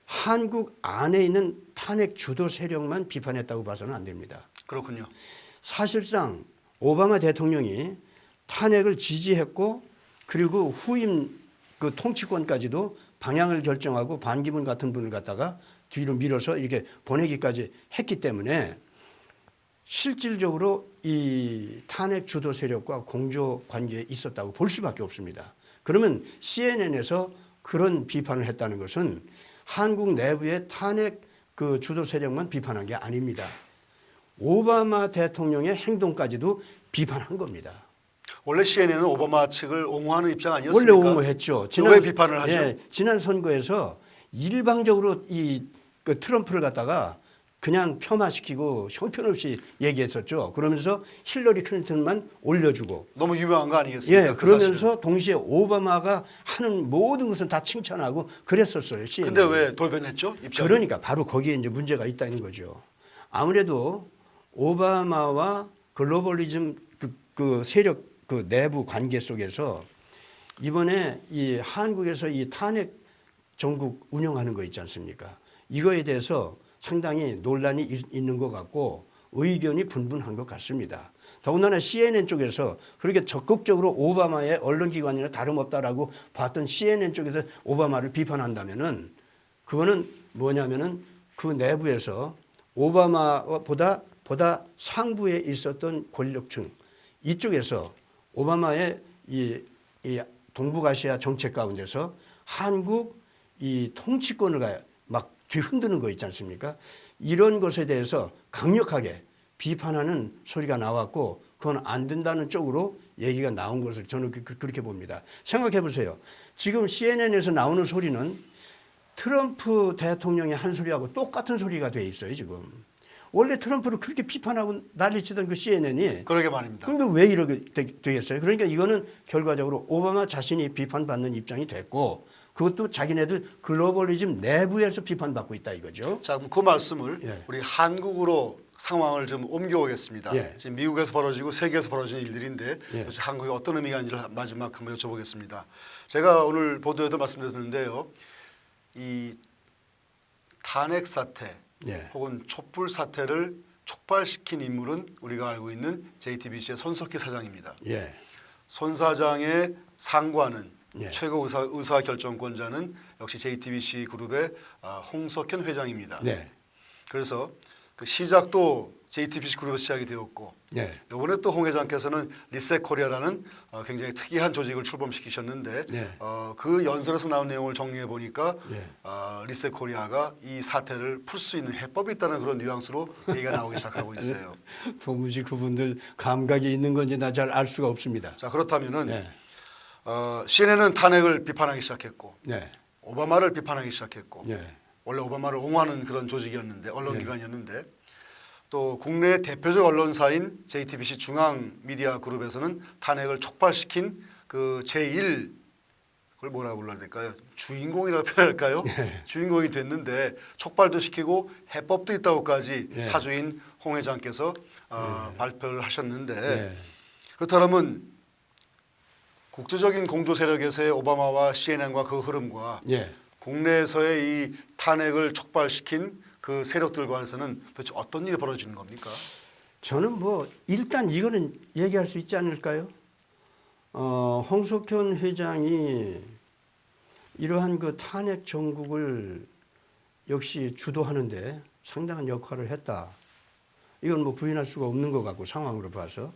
한국 안에 있는 탄핵 주도 세력만 비판했다고 봐서는 안 됩니다. 그렇군요. 사실상 오바마 대통령이 탄핵을 지지했고 그리고 후임 그 통치권까지도 방향을 결정하고 반기문 같은 분을 갖다가 뒤로 밀어서 이렇게 보내기까지 했기 때문에 실질적으로 이 탄핵 주도 세력과 공조 관계에 있었다고 볼 수밖에 없습니다. 그러면 CNN에서 그런 비판을 했다는 것은 한국 내부의 탄핵 그 주도 세력만 비판한 게 아닙니다. 오바마 대통령의 행동까지도 비판한 겁니다. 원래 CNN은 오바마 측을 옹호하는 입장 아니었습니까? 원래 옹호했죠. 왜 비판을 하죠? 예, 지난 선거에서 일방적으로 그 트럼프를 갖다가 그냥 폄하시키고 형편없이 얘기했었죠. 그러면서 힐러리 클린턴만 올려주고. 너무 유명한 거 아니겠습니까? 예, 그러면서 동시에 오바마가 하는 모든 것은 다 칭찬하고 그랬었어요. 근데 왜 돌변했죠? 입장이? 그러니까 바로 거기에 이제 문제가 있다는 거죠. 아무래도 오바마와 글로벌리즘 그 세력 그 내부 관계 속에서 이번에 이 한국에서 이 탄핵 정국 운영하는 거 있지 않습니까? 이거에 대해서 상당히 논란이 있는 것 같고 의견이 분분한 것 같습니다. 더군다나 CNN 쪽에서 그렇게 적극적으로 오바마의 언론기관이나 다름없다라고 봤던 CNN 쪽에서 오바마를 비판한다면은 그거는 뭐냐면은 그 내부에서 오바마보다 상부에 있었던 권력층 이쪽에서 오바마의 이 동북아시아 정책 가운데서 한국 이 통치권을 막 뒤흔드는 거 있지 않습니까? 이런 것에 대해서 강력하게 비판하는 소리가 나왔고 그건 안 된다는 쪽으로 얘기가 나온 것을 저는 그렇게 봅니다. 생각해 보세요. 지금 CNN에서 나오는 소리는 트럼프 대통령의 한 소리하고 똑같은 소리가 돼 있어요, 지금. 원래 트럼프를 그렇게 비판하고 난리치던 그 CNN이 그러게 말입니다. 그러니까 왜 이렇게 되겠어요? 그러니까 이거는 결과적으로 오바마 자신이 비판받는 입장이 됐고 그것도 자기네들 글로벌리즘 내부에서 비판받고 있다 이거죠. 자, 그럼 그 말씀을 예. 우리 한국으로 상황을 좀 옮겨오겠습니다. 예. 지금 미국에서 벌어지고 세계에서 벌어지는 일들인데 예. 도대체 한국에 어떤 의미가 있는지를 마지막 한번 여쭤보겠습니다. 제가 오늘 보도에도 말씀드렸는데요. 이 탄핵 사태 예. 혹은 촛불 사태를 촉발시킨 인물은 우리가 알고 있는 JTBC의 손석희 사장입니다. 예. 손 사장의 상관은 예. 최고 의사 결정권자는 역시 JTBC 그룹의 홍석현 회장입니다. 네. 그래서 그 시작도 JTBC 그룹에서 시작이 되었고 예. 이번에 또 홍 회장께서는 리셋 코리아라는 굉장히 특이한 조직을 출범시키셨는데 예. 그 연설에서 나온 내용을 정리해 보니까 예. 리셋 코리아가 이 사태를 풀 수 있는 해법이 있다는 그런 뉘앙스로 얘기가 나오기 시작하고 있어요. 도무지 그분들 감각이 있는 건지 나 잘 알 수가 없습니다. 자, 그렇다면은 예. CNN은 탄핵을 비판하기 시작했고 예. 오바마를 비판하기 시작했고 예. 원래 오바마를 옹호하는 그런 조직이었는데 언론기관이었는데 또 국내 대표적 언론사인 JTBC 중앙 미디어 그룹에서는 탄핵을 촉발시킨 그 제1 그걸 뭐라고 불러야 될까요? 주인공이라고 표현할까요? 예. 주인공이 됐는데 촉발도 시키고 해법도 있다고까지 예. 사주인 홍 회장께서 발표를 하셨는데 예. 그렇다면 국제적인 공조 세력에서의 오바마와 CNN과 그 흐름과 예. 국내에서의 이 탄핵을 촉발시킨 그 세력들 간에서는 도대체 어떤 일이 벌어지는 겁니까? 저는 뭐 일단 이거는 얘기할 수 있지 않을까요? 홍석현 회장이 이러한 그 탄핵 정국을 역시 주도하는데 상당한 역할을 했다. 이건 뭐 부인할 수가 없는 것 같고 상황으로 봐서.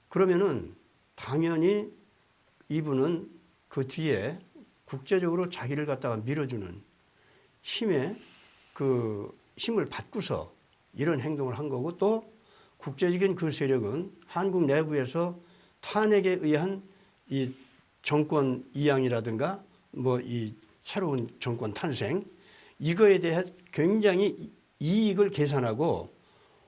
그러면은 당연히 이분은 그 뒤에 국제적으로 자기를 갖다가 밀어주는 힘에 그 힘을 받고서 이런 행동을 한 거고 또 국제적인 그 세력은 한국 내부에서 탄핵에 의한 이 정권 이양이라든가 뭐 이 새로운 정권 탄생 이거에 대해 굉장히 이익을 계산하고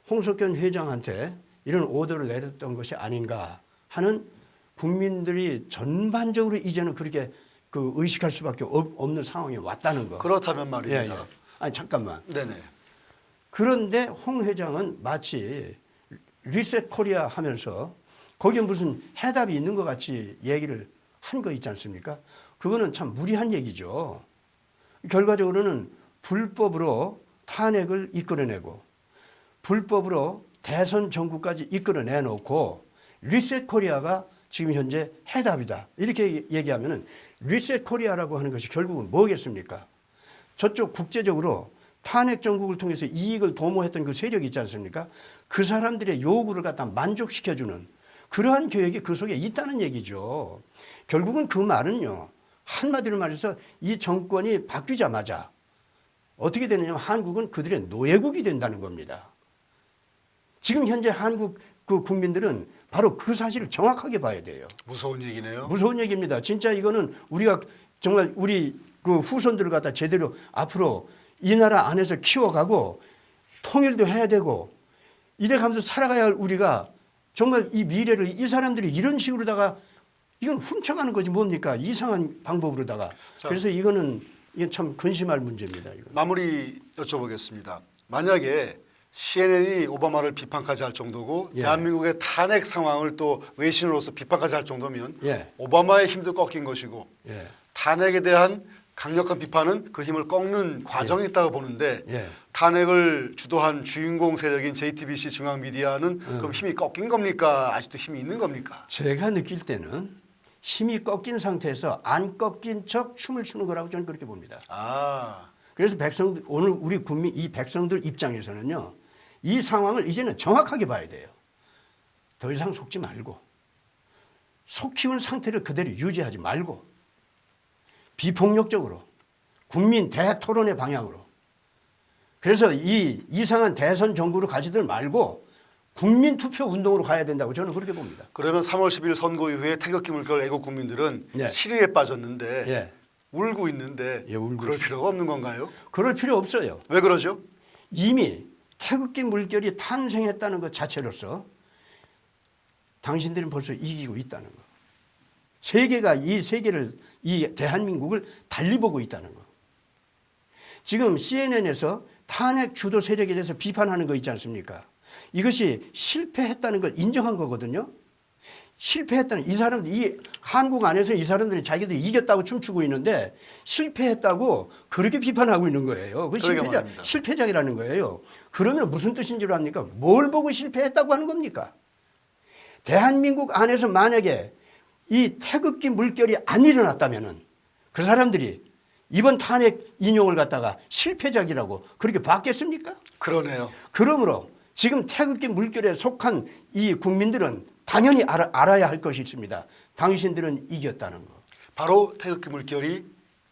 홍석현 회장한테 이런 오더를 내렸던 것이 아닌가 하는 국민들이 전반적으로 이제는 그렇게 그 의식할 수밖에 없는 상황이 왔다는 거. 그렇다면 말입니다. 예, 예. 아니 잠깐만. 네네. 그런데 홍 회장은 마치 리셋 코리아 하면서 거기에 무슨 해답이 있는 것 같이 얘기를 한 거 있지 않습니까? 그거는 참 무리한 얘기죠. 결과적으로는 불법으로 탄핵을 이끌어내고 불법으로 대선 정국까지 이끌어내놓고 리셋 코리아가 지금 현재 해답이다. 이렇게 얘기하면은 리셋 코리아라고 하는 것이 결국은 뭐겠습니까? 저쪽 국제적으로 탄핵 정국을 통해서 이익을 도모했던 그 세력이 있지 않습니까? 그 사람들의 요구를 갖다 만족시켜주는 그러한 계획이 그 속에 있다는 얘기죠. 결국은 그 말은요. 한마디로 말해서 이 정권이 바뀌자마자 어떻게 되느냐 한국은 그들의 노예국이 된다는 겁니다. 지금 현재 한국 그 국민들은 바로 그 사실을 정확하게 봐야 돼요. 무서운 얘기네요. 무서운 얘기입니다. 진짜 이거는 우리가 정말 우리 그 후손들을 갖다 제대로 앞으로 이 나라 안에서 키워가고 통일도 해야 되고 이래가면서 살아가야 할 우리가 정말 이 미래를 이 사람들이 이런 식으로다가 이건 훔쳐가는 거지 뭡니까? 이상한 방법으로다가. 자, 그래서 이건 참 근심할 문제입니다. 이건. 마무리 여쭤보겠습니다. 만약에 CNN이 오바마를 비판까지 할 정도고 예. 대한민국의 탄핵 상황을 또 외신으로서 비판까지 할 정도면 예. 오바마의 힘도 꺾인 것이고 예. 탄핵에 대한 강력한 비판은 그 힘을 꺾는 과정이 있다고 보는데 예. 탄핵을 주도한 주인공 세력인 JTBC 중앙 미디어는 그럼 힘이 꺾인 겁니까? 아직도 힘이 있는 겁니까? 제가 느낄 때는 힘이 꺾인 상태에서 안 꺾인 척 춤을 추는 거라고 저는 그렇게 봅니다. 아, 그래서 백성들 오늘 우리 국민 이 백성들 입장에서는요. 이 상황을 이제는 정확하게 봐야 돼요. 더 이상 속지 말고 속히운 상태를 그대로 유지하지 말고 비폭력적으로 국민 대토론의 방향으로 그래서 이 이상한 대선 정국으로 가지들 말고 국민 투표 운동으로 가야 된다고 저는 그렇게 봅니다. 그러면 3월 10일 선거 이후에 태극기 물결 애국 국민들은 예. 시리에 빠졌는데 예. 울고 있는데 예, 울고 그럴 있습니다. 필요가 없는 건가요? 그럴 필요 없어요. 왜 그러죠? 이미 태극기 물결이 탄생했다는 것 자체로서 당신들은 벌써 이기고 있다는 거. 세계가 이 세계를 이 대한민국을 달리 보고 있다는 거. 지금 CNN에서 탄핵 주도 세력에 대해서 비판하는 거 있지 않습니까? 이것이 실패했다는 걸 인정한 거거든요. 실패했다는 이 사람들 이 한국 안에서 이 사람들이 자기들이 이겼다고 춤추고 있는데 실패했다고 그렇게 비판하고 있는 거예요. 그 그러게 말입니다. 실패작이라는 거예요. 그러면 무슨 뜻인 줄 압니까? 뭘 보고 실패했다고 하는 겁니까? 대한민국 안에서 만약에 이 태극기 물결이 안 일어났다면은 그 사람들이 이번 탄핵 인용을 갖다가 실패작이라고 그렇게 봤겠습니까? 그러네요. 그러므로 지금 태극기 물결에 속한 이 국민들은 당연히 알아야 할 것이 있습니다. 당신들은 이겼다는 거. 바로 태극기 물결이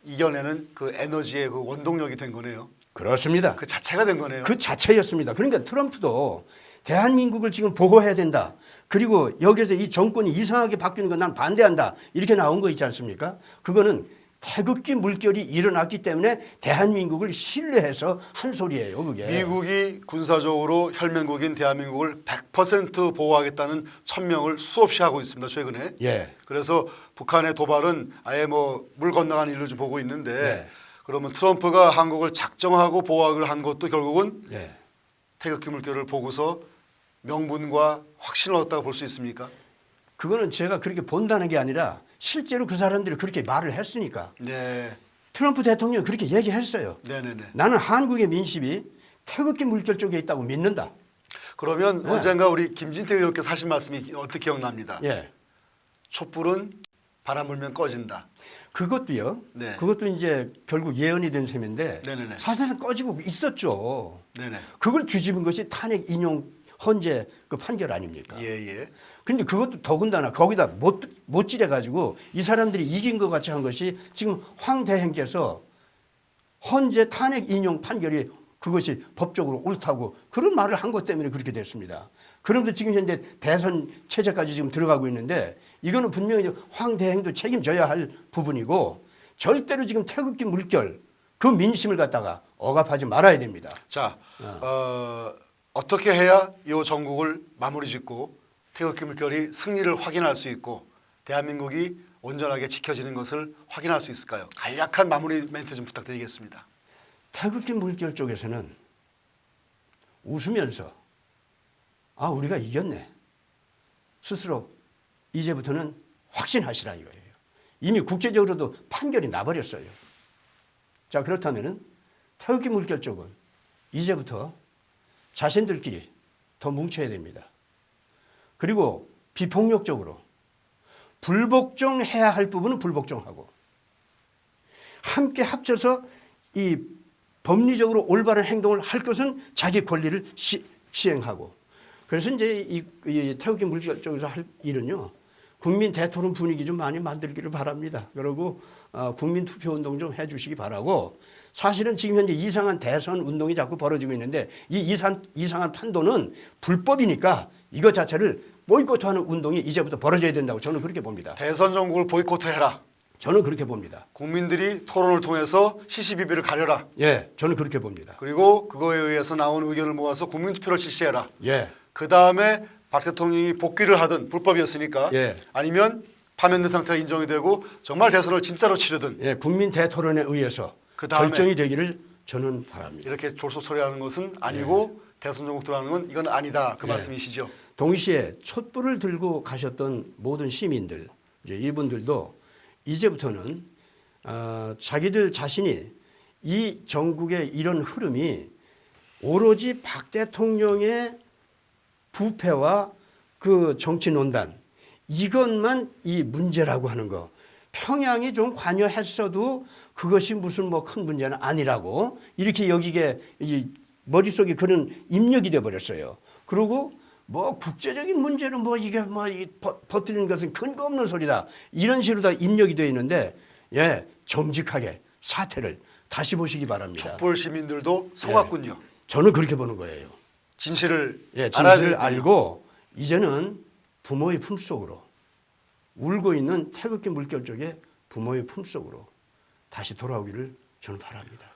이겨내는 그 에너지의 그 원동력이 된 거네요. 그렇습니다. 그 자체가 된 거네요. 그 자체였습니다. 그러니까 트럼프도 대한민국을 지금 보호해야 된다. 그리고 여기서 이 정권이 이상하게 바뀌는 건 난 반대한다. 이렇게 나온 거 있지 않습니까? 그거는 태극기 물결이 일어났기 때문에 대한민국을 신뢰해서 한 소리예요. 그게. 미국이 군사적으로 혈맹국인 대한민국을 100% 보호하겠다는 천명을 수없이 하고 있습니다. 최근에. 예. 그래서 북한의 도발은 아예 뭐 물 건너간 일로 좀 보고 있는데 네. 그러면 트럼프가 한국을 작정하고 보호하기로 한 것도 결국은 예. 태극기 물결을 보고서 명분과 확신을 얻었다고 볼 수 있습니까? 그거는 제가 그렇게 본다는 게 아니라 실제로 그 사람들이 그렇게 말을 했으니까 네. 트럼프 대통령이 그렇게 얘기했어요. 네네네. 나는 한국의 민심이 태극기 물결 쪽에 있다고 믿는다. 그러면 네. 언젠가 우리 김진태 의원께서 하신 말씀이 어떻게 기억납니다. 예. 촛불은 바람 불면 꺼진다. 그것도요. 네. 그것도 이제 결국 예언이 된 셈인데 네네네. 사실은 꺼지고 있었죠. 네네. 그걸 뒤집은 것이 탄핵 인용 헌재 그 판결 아닙니까? 예예. 그런데 그것도 더군다나 거기다 못 찌려가지고 이 사람들이 이긴 것 같이 한 것이 지금 황 대행께서 헌재 탄핵 인용 판결이 그것이 법적으로 옳다고 그런 말을 한 것 때문에 그렇게 됐습니다. 그런데 지금 현재 대선 체제까지 지금 들어가고 있는데 이거는 분명히 황 대행도 책임져야 할 부분이고 절대로 지금 태극기 물결 그 민심을 갖다가 억압하지 말아야 됩니다. 자, 어떻게 해야 이 전국을 마무리 짓고 태극기 물결이 승리를 확인할 수 있고 대한민국이 온전하게 지켜지는 것을 확인할 수 있을까요? 간략한 마무리 멘트 좀 부탁드리겠습니다. 태극기 물결 쪽에서는 웃으면서 아 우리가 이겼네. 스스로 이제부터는 확신하시라 이거예요. 이미 국제적으로도 판결이 나버렸어요. 자 그렇다면은 태극기 물결 쪽은 이제부터 자신들끼리 더 뭉쳐야 됩니다. 그리고 비폭력적으로 불복종해야 할 부분은 불복종하고 함께 합쳐서 이 법리적으로 올바른 행동을 할 것은 자기 권리를 시행하고 그래서 이제 이 태극기 물결 쪽에서 할 일은요 국민 대토론 분위기 좀 많이 만들기를 바랍니다. 그리고 국민 투표 운동 좀 해주시기 바라고 사실은 지금 현재 이상한 대선 운동이 자꾸 벌어지고 있는데 이 이상한 판도는 불법이니까 이것 자체를 보이콧하는 운동이 이제부터 벌어져야 된다고 저는 그렇게 봅니다. 대선 전국을 보이콧해라. 저는 그렇게 봅니다. 국민들이 토론을 통해서 시시비비를 가려라. 예, 저는 그렇게 봅니다. 그리고 그거에 의해서 나온 의견을 모아서 국민투표를 실시해라. 예, 그 다음에 박 대통령이 복귀를 하든 불법이었으니까 예. 아니면 파면된 상태가 인정이 되고 정말 대선을 진짜로 치르든 예, 국민 대토론에 의해서 그다음에- 결정이 되기를 저는 바랍니다. 이렇게 졸속처리하는 것은 아니고 대선 전국 들어가는 건 이건 아니다. 그 예. 말씀이시죠. 동시에 촛불을 들고 가셨던 모든 시민들, 이제 이분들도 이제부터는 자기들 자신이 이 전국의 이런 흐름이 오로지 박 대통령의 부패와 그 정치 논단 이것만 이 문제라고 하는 거. 평양이 좀 관여했어도 그것이 무슨 뭐 큰 문제는 아니라고 이렇게 여기게 이 머릿속에 그런 입력이 돼 버렸어요. 그리고 뭐 국제적인 문제는 뭐 이게 뭐 버티는 것은 근거 없는 소리다. 이런 식으로 다 입력이 되어 있는데 예, 정직하게 사태를 다시 보시기 바랍니다. 촛불 시민들도 속았군요. 저는 그렇게 보는 거예요. 진실을 예, 알아야 진실을 되겠군요. 알고 이제는 부모의 품속으로 울고 있는 태극기 물결 쪽에 부모의 품속으로 다시 돌아오기를 저는 바랍니다.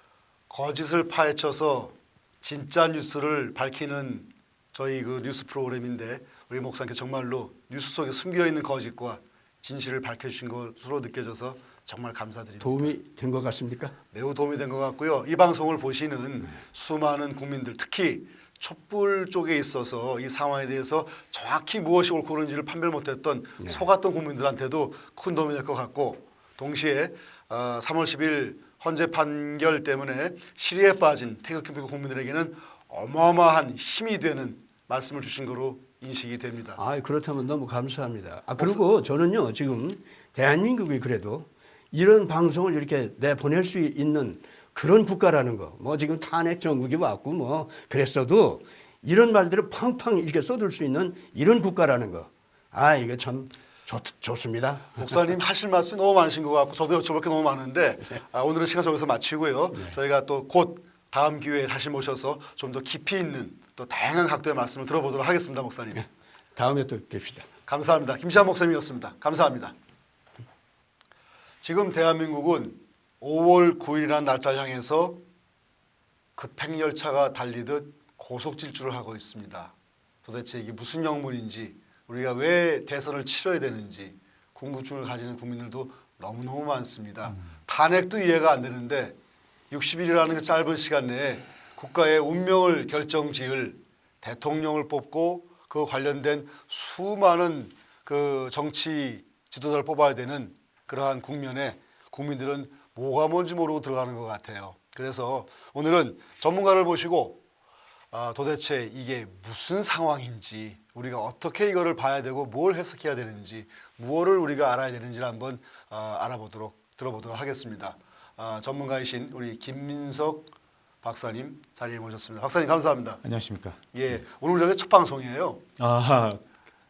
거짓을 파헤쳐서 진짜 뉴스를 밝히는 저희 그 뉴스 프로그램인데 우리 목사님께 정말로 뉴스 속에 숨겨 있는 거짓과 진실을 밝혀주신 것으로 느껴져서 정말 감사드립니다. 도움이 된 것 같습니까? 매우 도움이 된 것 같고요. 이 방송을 보시는 수많은 국민들, 특히 촛불 쪽에 있어서 이 상황에 대해서 정확히 무엇이 옳고 그른지를 판별 못했던 속았던 국민들한테도 큰 도움이 될 것 같고, 동시에 3월 10일 헌재 판결 때문에 시리에 빠진 태극기 미국 국민들에게는 어마어마한 힘이 되는 말씀을 주신 거로 인식이 됩니다. 아, 그렇다면 너무 감사합니다. 그리고 저는요, 지금 대한민국이 그래도 이런 방송을 이렇게 내보낼 수 있는 그런 국가라는 거, 뭐 지금 탄핵 정국이 왔고 뭐 그랬어도 이런 말들을 팡팡 이렇게 쏟을 수 있는 이런 국가라는 거, 이게 참 좋습니다. 목사님 하실 말씀이 너무 많으신 것 같고 저도 여쭤볼 게 너무 많은데 오늘은 시간 저기서 마치고요. 저희가 또 곧 다음 기회에 다시 모셔서 좀 더 깊이 있는 또 다양한 각도의 말씀을 들어보도록 하겠습니다, 목사님. 다음에 또 뵙시다. 감사합니다. 김시환 목사님이었습니다. 감사합니다. 지금 대한민국은 5월 9일이라는 날짜를 향해서 급행열차가 달리듯 고속질주를 하고 있습니다. 도대체 이게 무슨 영문인지, 우리가 왜 대선을 치러야 되는지 궁금증을 가지는 국민들도 너무너무 많습니다. 탄핵도 이해가 안 되는데 60일이라는 그 짧은 시간 내에 국가의 운명을 결정지을 대통령을 뽑고 그 관련된 수많은 그 정치 지도자를 뽑아야 되는 그러한 국면에 국민들은 뭐가 뭔지 모르고 들어가는 것 같아요. 그래서 오늘은 전문가를 모시고 도대체 이게 무슨 상황인지, 우리가 어떻게 이거를 봐야 되고 뭘 해석해야 되는지, 무엇을 우리가 알아야 되는지를 한번 들어보도록 하겠습니다. 전문가이신 우리 김민석 박사님 자리에 모셨습니다. 박사님 감사합니다. 안녕하십니까. 예, 오늘 저희 첫 방송이에요.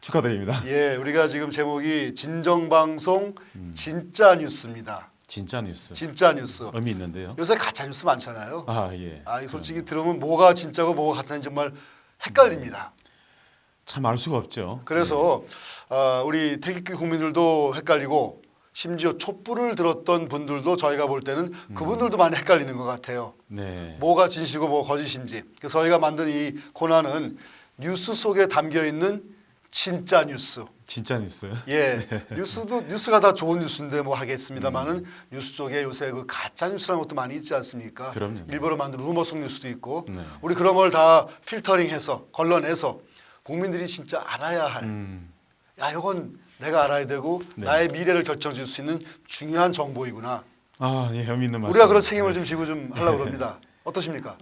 축하드립니다. 예, 우리가 지금 제목이 진정방송 진짜 뉴스입니다. 진짜 뉴스. 진짜 뉴스. 의미 있는데요. 요새 가짜 뉴스 많잖아요. 예. 솔직히 들으면 뭐가 진짜고 뭐가 가짜인지 정말 헷갈립니다. 참 알 수가 없죠. 그래서 우리 태극기 국민들도 헷갈리고 심지어 촛불을 들었던 분들도 저희가 볼 때는 그분들도 많이 헷갈리는 것 같아요. 네. 뭐가 진실이고 뭐가 거짓인지. 그래서 저희가 만든 이 코너는 뉴스 속에 담겨 있는 진짜 뉴스. 진짜 뉴스. 예, 뉴스가 다 좋은 뉴스인데 뭐 하겠습니다만은 뉴스 속에 요새 그 가짜 뉴스라는 것도 많이 있지 않습니까? 그럼요. 일부러 만든 루머 속 뉴스도 있고, 네. 우리 그런 걸 다 필터링해서 걸러내서 국민들이 진짜 알아야 할, 이건 내가 알아야 되고 네. 나의 미래를 결정질 수 있는 중요한 정보이구나. 예, 의미 있는 말씀. 우리가 그런 책임을 좀 지고 좀 하려고 합니다. 어떠십니까?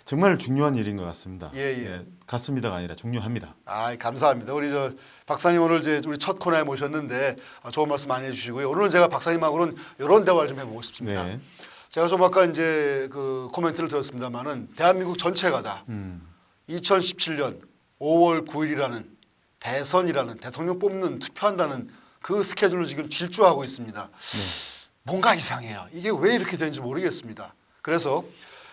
정말 중요한 일인 것 같습니다. 예. 같습니다가 아니라 중요합니다. 감사합니다. 우리 박사님 오늘 우리 첫 코너에 모셨는데 좋은 말씀 많이 해주시고요. 오늘은 제가 박사님하고는 이런 대화를 좀 해보고 싶습니다. 네. 제가 좀 아까 이제 그 코멘트를 들었습니다만은 대한민국 전체가 다 2017년 5월 9일이라는 대선이라는 대통령 뽑는 투표한다는 그 스케줄로 지금 질주하고 있습니다. 뭔가 이상해요. 이게 왜 이렇게 되는지 모르겠습니다. 그래서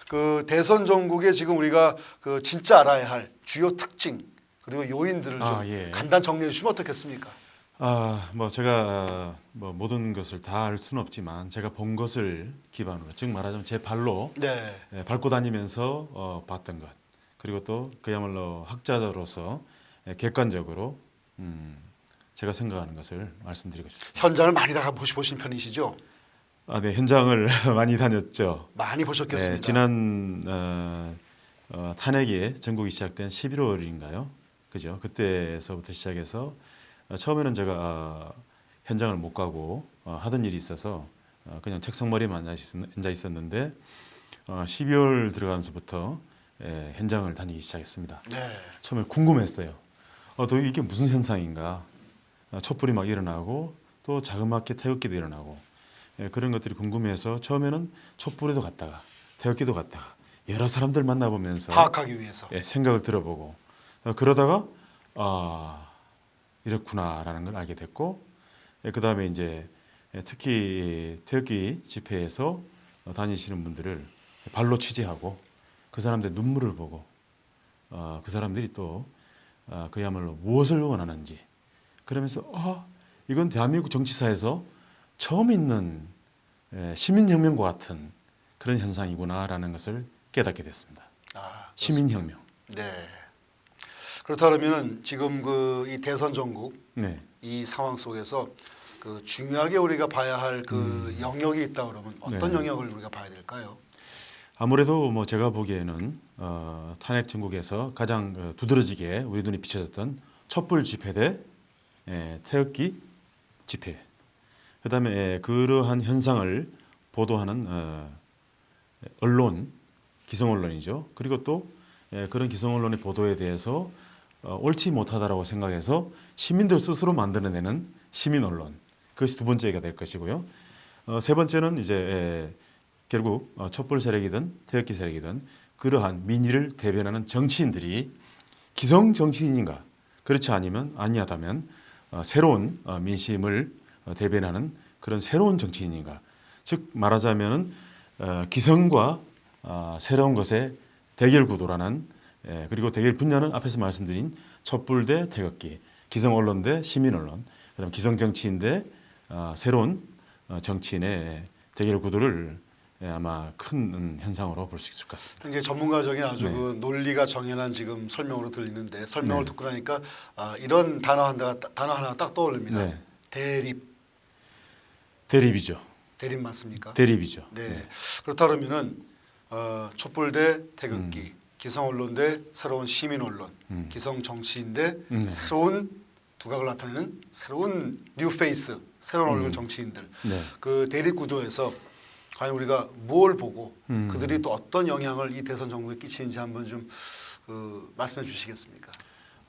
그 대선 전국에 지금 우리가 그 진짜 알아야 할 주요 특징 그리고 요인들을 좀 간단 정리해 주시면 어떻겠습니까? 제가 모든 것을 다 알 수는 없지만 제가 본 것을 기반으로, 즉 말하자면 제 발로 밟고 다니면서 봤던 것, 그리고 또 그야말로 학자로서 객관적으로 제가 생각하는 것을 말씀드리고 싶습니다. 현장을 많이 보신 편이시죠? 네, 현장을 많이 다녔죠. 많이 보셨겠습니다. 지난 탄핵이 전국이 시작된 11월인가요? 그죠? 그때서부터 시작해서 처음에는 제가 현장을 못 가고 하던 일이 있어서 그냥 책상머리만 앉아 있었는데 12월 들어가면서부터 현장을 다니기 시작했습니다. 처음에 궁금했어요. 또 이게 무슨 현상인가? 촛불이 막 일어나고 또 자그맣게 태극기도 일어나고 그런 것들이 궁금해서 처음에는 촛불에도 갔다가 태극기도 갔다가 여러 사람들 만나보면서 파악하기 위해서 생각을 들어보고 그러다가 이렇구나라는 걸 알게 됐고, 그 다음에 이제 특히 태극기 집회에서 다니시는 분들을 발로 취재하고 그 사람들의 눈물을 보고 그 사람들이 또 그야말로 무엇을 원하는지 그러면서 이건 대한민국 정치사에서 처음 있는 시민혁명과 같은 그런 현상이구나라는 것을 깨닫게 됐습니다. 시민혁명. 네. 그렇다면은 지금 이 대선 전국 네. 이 상황 속에서 그 중요하게 우리가 봐야 할 그 영역이 있다 그러면 어떤 네. 영역을 우리가 봐야 될까요? 아무래도 뭐 제가 보기에는 탄핵 전국에서 가장 두드러지게 우리 눈이 비춰졌던 촛불 집회 대 태극기 집회. 그다음에 그러한 현상을 보도하는 언론, 기성 언론이죠. 그리고 또 그런 기성 언론의 보도에 대해서 옳지 못하다라고 생각해서 시민들 스스로 만들어내는 시민 언론. 그것이 두 번째가 될 것이고요. 세 번째는 이제 결국 촛불 세력이든 태극기 세력이든 그러한 민의를 대변하는 정치인들이 기성 정치인인가 그렇지 아니하다면 새로운 민심을 대변하는 그런 새로운 정치인인가 즉 말하자면은 기성과 새로운 것의 대결 구도라는 그리고 대결 분야는 앞에서 말씀드린 촛불 대 태극기 기성 언론 대 시민 언론 그다음 기성 정치인 대 새로운 정치인의 대결 구도를 아마 큰 현상으로 볼 수 있을 것 같습니다. 굉장히 전문가적인 아주 네. 그 논리가 정연한 지금 설명으로 들리는데 설명을 네. 듣고 나니까 이런 단어 하나가 딱 떠오릅니다. 네. 대립 대립이죠. 맞습니까? 대립이죠. 네. 그렇다 그러면은 촛불 대 태극기, 기성 언론 대 새로운 시민 언론, 기성 정치인 대 새로운 두각을 나타내는 새로운 뉴 페이스, 새로운 얼굴 정치인들. 네. 그 대립 구도에서 과연 우리가 뭘 보고 그들이 또 어떤 영향을 이 대선 정국에 끼치는지 한번 좀 말씀해 주시겠습니까?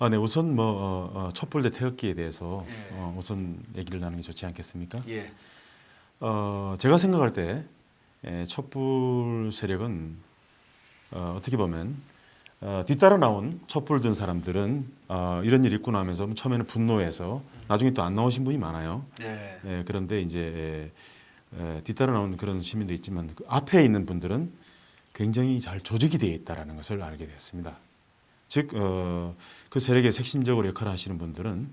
네. 우선 뭐 촛불 대 태극기에 대해서 예. 우선 얘기를 나누는 게 좋지 않겠습니까? 예. 제가 생각할 때 촛불 세력은 어떻게 보면 뒤따라 나온 촛불 든 사람들은 이런 일이 있구나 하면서 처음에는 분노해서 나중에 또 안 나오신 분이 많아요. 네. 그런데 이제 뒤따라 나온 그런 시민도 있지만 그 앞에 있는 분들은 굉장히 잘 조직이 되어 있다라는 것을 알게 됐습니다. 즉 그 세력에 핵심적으로 역할을 하시는 분들은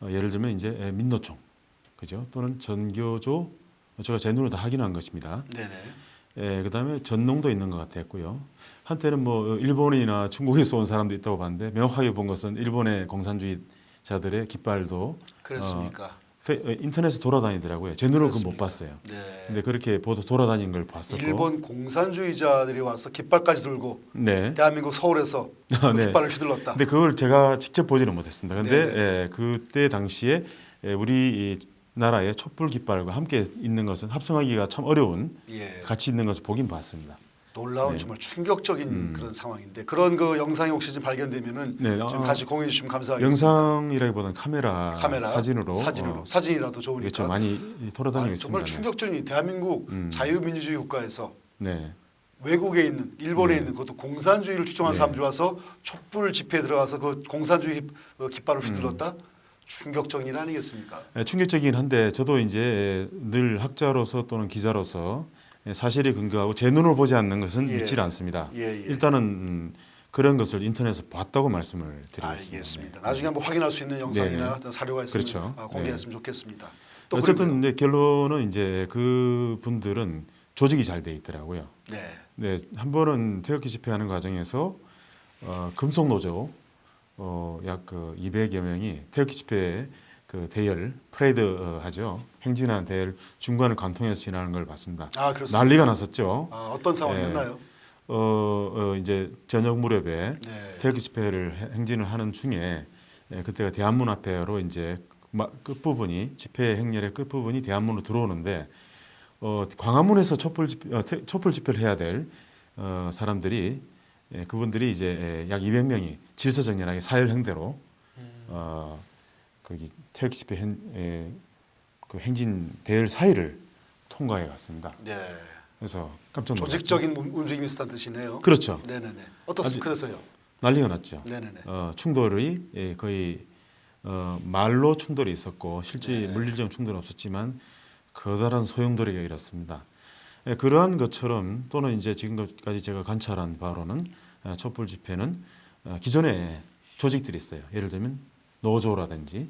예를 들면 이제 민노총, 그죠? 또는 전교조 제가 제 눈으로 다 확인한 것입니다. 네네. 그다음에 전농도 있는 것 같았고요. 한때는 뭐 일본이나 중국에서 온 사람도 있다고 봤는데 명확하게 본 것은 일본의 공산주의자들의 깃발도 그렇습니까? 인터넷에 돌아다니더라고요. 제 눈으로 그건 못 그렇습니까? 봤어요. 네. 근데 그렇게 돌아다니는 걸 봤었고. 일본 공산주의자들이 와서 깃발까지 들고 네. 대한민국 서울에서 그 네. 깃발을 휘둘렀다. 근데 그걸 제가 직접 보지는 못했습니다. 근데 네네. 그때 당시에 우리 이 나라의 촛불 깃발과 함께 있는 것은 합성하기가 참 어려운 예. 같이 있는 것을 보긴 봤습니다. 놀라운 네. 정말 충격적인 그런 상황인데 그런 그 영상이 혹시 좀 발견되면은 네, 좀 같이 공유해 주시면 감사하겠습니다. 영상이라기보다는 카메라 사진으로 사진이라도 좋으니까. 그렇죠. 많이 돌아다니고 있습니다. 정말 충격적인 대한민국 자유민주주의 국가에서 네. 외국에 있는 일본에 있는 그것도 공산주의를 추종하는 네. 사람들이 와서 촛불 집회에 들어가서 그 공산주의 깃발을 휘둘렀다. 충격적인 일 아니겠습니까? 충격적이긴 한데 저도 이제 늘 학자로서 또는 기자로서 사실에 근거하고 제 눈으로 보지 않는 것은 예. 믿질 않습니다. 예. 일단은 그런 것을 인터넷에서 봤다고 말씀을 드리겠습니다. 알겠습니다. 나중에 한번 확인할 수 있는 영상이나 사료가 있으면 그렇죠. 공개했으면 좋겠습니다. 또 어쨌든 그리고요. 이제 결론은 이제 그 분들은 조직이 잘 돼 있더라고요. 네. 네, 한 번은 태극기 집회하는 과정에서 금속노조 약 200여 명이 태극기 집회에 그 대열 프레이드 하죠. 행진하는 대열 중간을 관통해서 지나는 걸 봤습니다. 그렇습니다. 난리가 났었죠. 어떤 상황이었나요? 이제 저녁 무렵에 네. 태극기 집회를 행진을 하는 중에 그때가 대한문 앞에로 이제 끝부분이 집회 행렬의 끝부분이 대한문으로 들어오는데 광화문에서 촛불 집회를 해야 될 사람들이 그분들이 이제 약 200명이 질서정연하게 사열행대로 거기 태극기 집회 그 행진 대열 사이를 통과해 갔습니다. 네. 그래서 깜짝 놀랐죠. 조직적인 움직임이 있었다는 뜻이네요. 그렇죠. 네네네. 어떻습니까? 그래서요. 난리가 났죠. 네네네. 충돌이 거의 말로 충돌이 있었고 실제 네. 물리적 충돌은 없었지만 커다란 소용돌이가 일었습니다. 그러한 것처럼 또는 이제 지금까지 제가 관찰한 바로는 촛불 집회는 기존에 조직들이 있어요. 예를 들면 노조라든지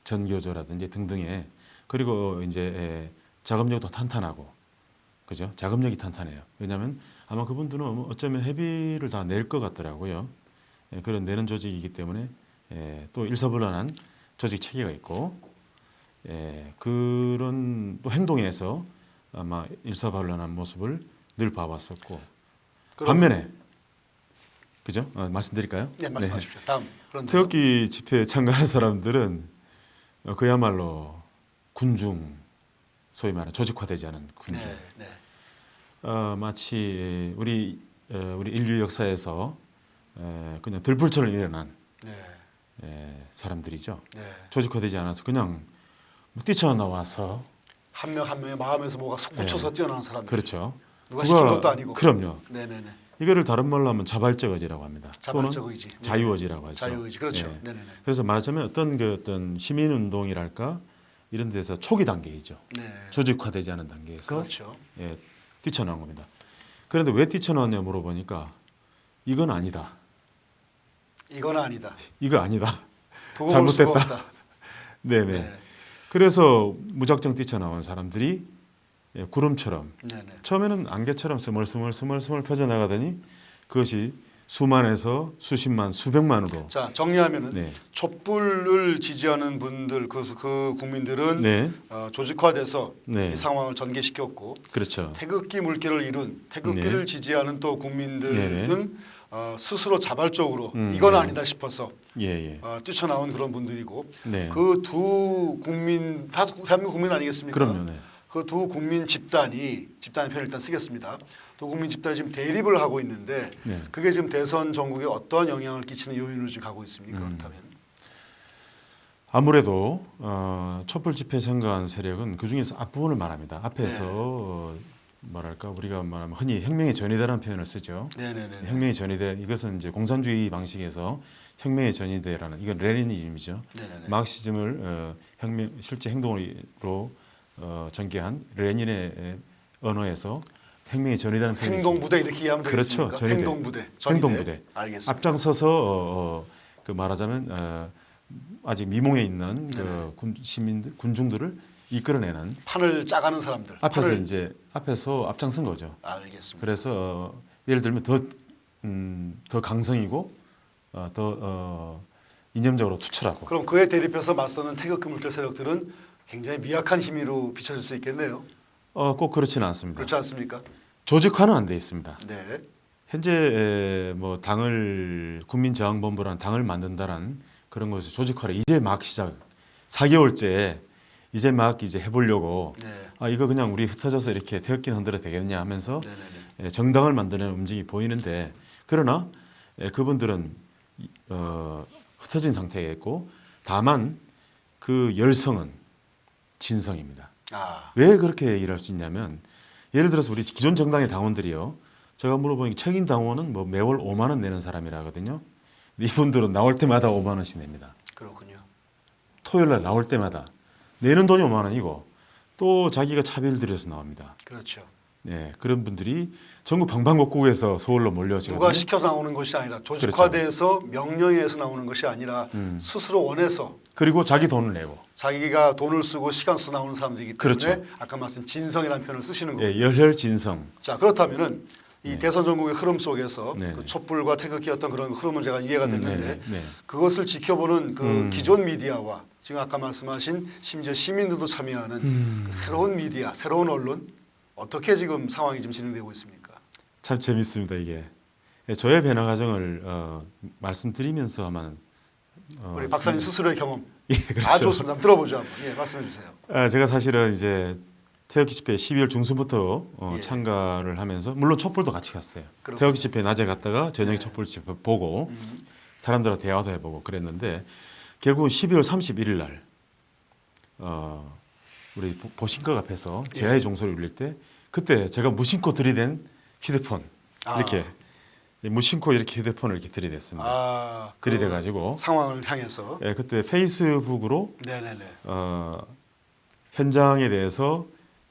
전교조라든지 등등의 그리고 이제 자금력도 탄탄하고 그죠? 자금력이 탄탄해요. 왜냐하면 아마 그분들은 어쩌면 회비를 다 낼 것 같더라고요. 그런 내는 조직이기 때문에 또 일사불란한 조직 체계가 있고 그런 또 행동에서 아마 일사불란한 모습을 늘 봐왔었고 반면에 그죠? 말씀드릴까요? 네, 말씀하십시오. 다음. 그런데 태극기 집회에 참가한 사람들은 그야말로 군중, 소위 말하는 조직화되지 않은 군중. 네, 네. 마치 우리 인류 역사에서 그냥 들불처럼 일어난 네. 사람들이죠. 네. 조직화되지 않아서 그냥 뛰쳐나와서 한 명 한 명의 마음에서 뭐가 솟구쳐서 뛰어나는 사람들. 그렇죠. 누가 시킨 것도 아니고. 그럼요. 네네네. 이거를 다른 말로 하면 자발적 의지라고 합니다. 자발적 또는 의지. 네. 자유의지라고 하죠. 자유의지. 그렇죠. 예. 네네네. 그래서 말하자면 어떤 시민운동이랄까 이런 데서 초기 단계이죠. 네. 조직화되지 않은 단계에서 그렇죠. 뛰쳐나온 겁니다. 그런데 왜 뛰쳐나왔냐 물어보니까 이건 아니다. 이건 아니다. 이거 아니다. 두고 볼 수가 잘못됐다. 없다. 네네. 네. 그래서 무작정 뛰쳐나온 사람들이 구름처럼 네네. 처음에는 안개처럼 스멀스멀 퍼져나가더니 그것이 수만에서 수십만, 수백만으로 자 정리하면은 네. 촛불을 지지하는 분들 그 국민들은 네. 조직화돼서 네. 이 상황을 전개시켰고 그렇죠. 태극기 물결을 이룬 태극기를 네. 지지하는 또 국민들은 네네. 스스로 자발적으로 이건 아니다 싶어서 예. 뛰쳐나온 그런 분들이고 네. 그 두 국민 다 대한민국 국민 아니겠습니까? 그럼요. 네. 그 두 국민 집단의 편을 일단 쓰겠습니다. 두 국민 집단이 지금 대립을 하고 있는데 네. 그게 지금 대선 전국에 어떠한 영향을 끼치는 요인으로 지금 가고 있습니까? 그렇다면 아무래도 촛불 집회 참가한 세력은 그 중에서 앞부분을 말합니다. 앞에서 네. 뭐랄까 우리가 말하면 흔히 혁명의 전이대라는 표현을 쓰죠. 네네네. 혁명의 전이대 이것은 이제 공산주의 방식에서 혁명의 전이대라는 이건 레닌이즘이죠. 네네네. 마크시즘을 실제 행동으로 전개한 레닌의 언어에서 혁명의 전이대라는 표현이 행동부대 이렇게 이해하면 그렇죠. 되겠습니까? 전이대. 행동부대. 행동부대. 알겠습니다. 앞장서서 그 말하자면 아직 미몽에 있는 그 시민들 군중들을 이끌어내는 판을 짜가는 사람들. 앞에서 판을 이제 앞에서 앞장선 거죠. 알겠습니다. 그래서 예를 들면 더 강성이고 더 이념적으로 투철하고 그럼 그에 대립해서 맞서는 태극기 물결 세력들은 굉장히 미약한 힘으로 비춰질 수 있겠네요. 꼭 그렇지는 않습니다. 그렇지 않습니까? 조직화는 안 돼 있습니다. 네. 현재 뭐 당을 국민저항본부라는 당을 만든다는 그런 것을 조직화를 이제 막 시작 4개월째 이제 막 이제 해보려고 네. 이거 그냥 우리 흩어져서 이렇게 태극기는 흔들어도 되겠냐 하면서 네네네. 정당을 만드는 움직임이 보이는데 그러나 그분들은 흩어진 상태였고 다만 그 열성은 진성입니다. 왜 그렇게 얘기를 할 수 있냐면 예를 들어서 우리 기존 정당의 당원들이요. 제가 물어보니 책임 당원은 뭐 매월 5만 원 내는 사람이라 하거든요. 근데 이분들은 나올 때마다 5만 원씩 냅니다. 그렇군요. 토요일 날 나올 때마다 내는 돈이 5만 원이고 또 자기가 차비를 들여서 나옵니다. 그렇죠. 네, 그런 분들이 전국 방방곡곡에서 서울로 몰려오시거든요. 누가 시켜서 나오는 것이 아니라 조직화돼서 명령에 의해서 나오는 것이 아니라 스스로 원해서 그리고 자기 돈을 내고 자기가 돈을 쓰고 시간 쓰고 나오는 사람들이기 때문에 그렇죠. 아까 말씀 진성이라는 표현을 쓰시는 거고. 열혈진성. 자 그렇다면은 이 대선 전국의 흐름 속에서 네. 그 촛불과 태극기 어떤 그런 흐름은 제가 이해가 됐는데 네. 그것을 지켜보는 그 기존 미디어와 지금 아까 말씀하신 심지어 시민들도 참여하는 그 새로운 미디어, 새로운 언론 어떻게 지금 상황이 지금 진행되고 있습니까? 참 재밌습니다 이게. 저의 변화 과정을 말씀드리면서 아마 우리 박사님 스스로의 경험. 예, 그렇죠. 좋습니다. 한번 들어보죠. 한번. 예, 말씀해 주세요. 제가 사실은 이제 태극기 집회 12월 중순부터 예. 참가를 하면서 물론 촛불도 같이 갔어요. 그렇군요. 태극기 집회 낮에 갔다가 저녁에 촛불 집회 보고 사람들하고 대화도 해보고 그랬는데 결국은 12월 31일 날 우리 보신각 앞에서 제아의 종소리 울릴 때 그때 제가 무심코 들이댄 휴대폰 이렇게 무심코 이렇게 휴대폰을 이렇게 들이댔습니다. 들이대가지고 상황을 향해서. 예, 그때 페이스북으로 네네네. 현장에 대해서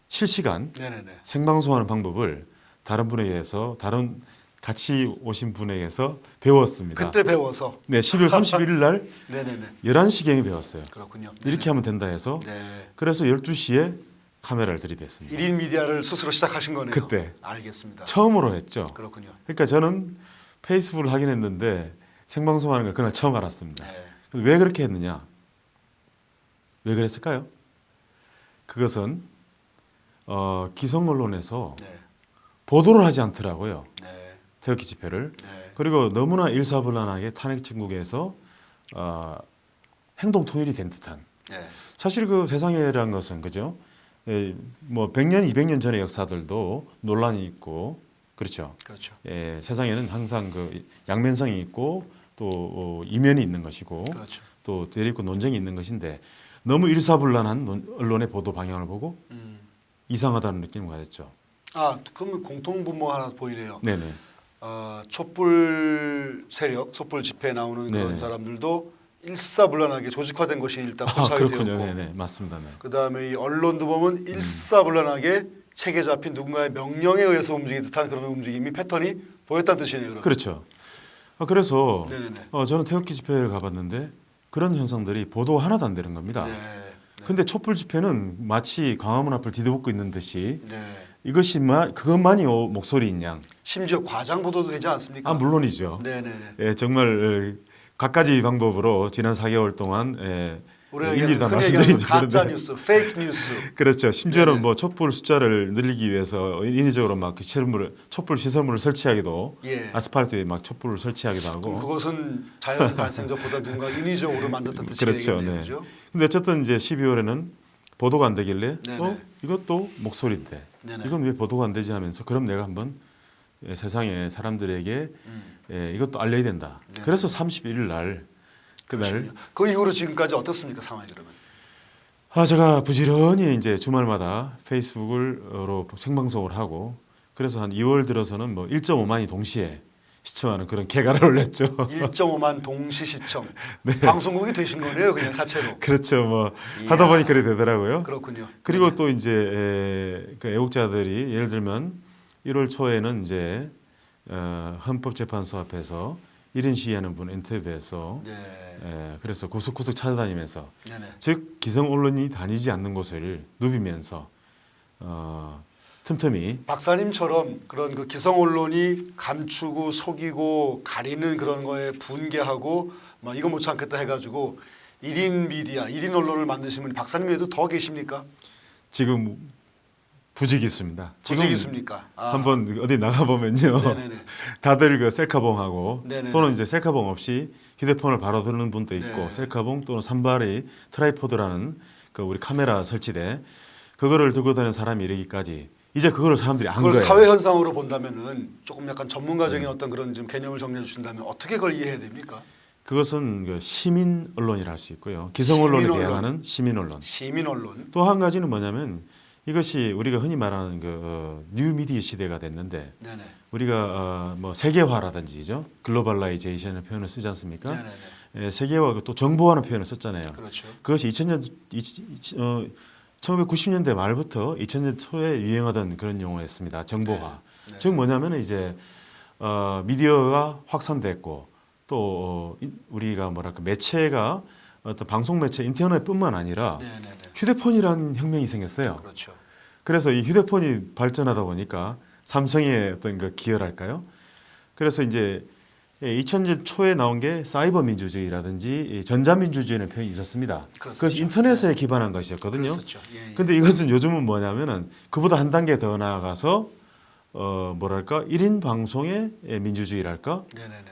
실시간 네네네. 생방송하는 방법을 다른 분에 의해서 다른 같이 오신 분에게서 배웠습니다. 그때 배워서. 네, 12월 31일 날 네네네. 11시경에 배웠어요. 그렇군요. 이렇게 하면 된다 해서 네. 그래서 12시에 카메라를 들이댔습니다. 1인 미디어를 스스로 시작하신 거네요. 그때. 알겠습니다. 처음으로 했죠. 그렇군요. 그러니까 저는 페이스북을 하긴 했는데 생방송하는 걸 그날 처음 알았습니다. 네. 왜 그렇게 했느냐? 왜 그랬을까요? 그것은 기성 언론에서 네. 보도를 하지 않더라고요. 네. 태극기 집회를. 네. 그리고 너무나 일사불란하게 탄핵 정국에서 행동 통일이 된 듯한. 네. 사실 그 세상이라는 것은 그죠? 뭐 100년, 200년 전의 역사들도 논란이 있고 그렇죠. 그렇죠. 세상에는 항상 그 양면성이 있고 또 이면이 있는 것이고 그렇죠. 또 대립고 논쟁이 있는 것인데 너무 일사불란한 언론의 보도 방향을 보고 이상하다는 느낌을 가졌죠. 아, 그러면 공통분모 하나 보이네요. 네네. 촛불 세력, 촛불 집회에 나오는 그런 네네. 사람들도 일사불란하게 조직화된 것이 일단 아, 포착이 그렇군요. 되었고, 네네. 맞습니다. 네. 그다음에 이 언론도 보면 일사불란하게 책에 잡힌 누군가의 명령에 의해서 움직이는 듯한 그런 움직임이 패턴이 보였다는 뜻이네요. 그러면. 그렇죠. 그래서 네네네. 저는 태극기 집회를 가봤는데 그런 현상들이 보도 하나도 안 되는 겁니다. 네. 근데 촛불 집회는 마치 광화문 앞을 뒤덮고 있는 듯이 네. 이것이 그것만이 목소리인 양. 심지어 과장 보도도 되지 않습니까? 물론이죠. 네네네. 정말 갖가지 방법으로 지난 4개월 동안 우리가 일일이 다 흔히 말씀드린 얘기하는 가짜 그런데 뉴스, 페이크 뉴스. 그렇죠. 심지어는 네네. 뭐 촛불 숫자를 늘리기 위해서 인위적으로 막 그 촛불 시설물을 설치하기도 예. 아스팔트에 막 촛불을 설치하기도 그럼 하고. 그것은 자연 발생자보다 누군가 인위적으로 만들었던 뜻이 그렇죠. 되겠네요. 네. 그렇죠? 근데 어쨌든 이제 12월에는 보도가 안 되길래 네네. 이것도 목소리인데 네네. 이건 왜 보도가 안 되지 하면서 그럼 내가 한번 세상의 사람들에게 이것도 알려야 된다. 네네. 그래서 31일 날 그날 그러시군요. 그 이후로 지금까지 어떻습니까 상황이 그러면? 제가 부지런히 이제 주말마다 페이스북으로 생방송을 하고 그래서 한 2월 들어서는 뭐 1.5만이 동시에 시청하는 그런 개가를 올렸죠. 1.5만 동시 시청. 네. 방송국이 되신 거네요, 그냥 자체로. 그렇죠. 뭐 이야. 하다 보니 그래 되더라고요. 그렇군요. 그리고 네네. 또 이제 그 애국자들이 예를 들면 1월 초에는 이제 헌법재판소 앞에서 1인 시위하는 분 인터뷰해서 네. 그래서 구석구석 찾아다니면서 네네. 즉 기성 언론이 다니지 않는 곳을 누비면서 틈틈이 박사님처럼 그런 그 기성 언론이 감추고 속이고 가리는 그런 거에 분개하고 막 이거 못 참겠다 해가지고 1인 미디어, 1인 언론을 만드신 분이 박사님 외에도 더 계십니까? 지금 부직이 있습니다. 지금 조직 있습니까? 아. 한번 어디 나가 보면요, 네네네. 다들 그 셀카봉하고 네네네. 또는 이제 셀카봉 없이 휴대폰을 바로 드는 분도 있고 네. 셀카봉 또는 산발의 트라이포드라는 그 우리 카메라 설치대 그거를 들고 다니는 사람이 이르기까지 이제 그거를 사람들이 안 그걸 거예요. 사회 현상으로 본다면은 조금 약간 전문가적인 어떤 그런 좀 개념을 정리해 주신다면 어떻게 그걸 이해해야 됩니까? 그것은 그 시민 언론이라 할 수 있고요. 기성 언론에 시민 언론. 대항하는 시민 언론. 시민 언론. 또 한 가지는 뭐냐면 이것이 우리가 흔히 말하는 그 뉴미디어 시대가 됐는데 네네. 우리가 뭐 세계화라든지죠, 글로벌라이제이션의 표현을 쓰지 않습니까? 네네네. 세계화 또 정보화는 표현을 썼잖아요. 그렇죠. 그것이 1990년대 말부터 2000년 초에 유행하던 그런 용어였습니다. 정보화. 네. 즉 뭐냐면 이제 미디어가 확산됐고 또 우리가 뭐랄까 매체가 어떤 방송 매체 인터넷뿐만 아니라 네네네. 휴대폰이라는 혁명이 생겼어요. 그렇죠. 그래서 이 휴대폰이 발전하다 보니까 삼성의 어떤 그 기여랄까요? 그래서 이제 2000년 초에 나온 게 사이버 민주주의라든지 전자민주주의라는 표현이 있었습니다. 그렇죠. 그것이 인터넷에 기반한 것이었거든요. 그렇죠. 예, 예. 근데 이것은 요즘은 뭐냐면은 그보다 한 단계 더 나아가서 뭐랄까 1인 방송의 민주주의랄까? 네네네.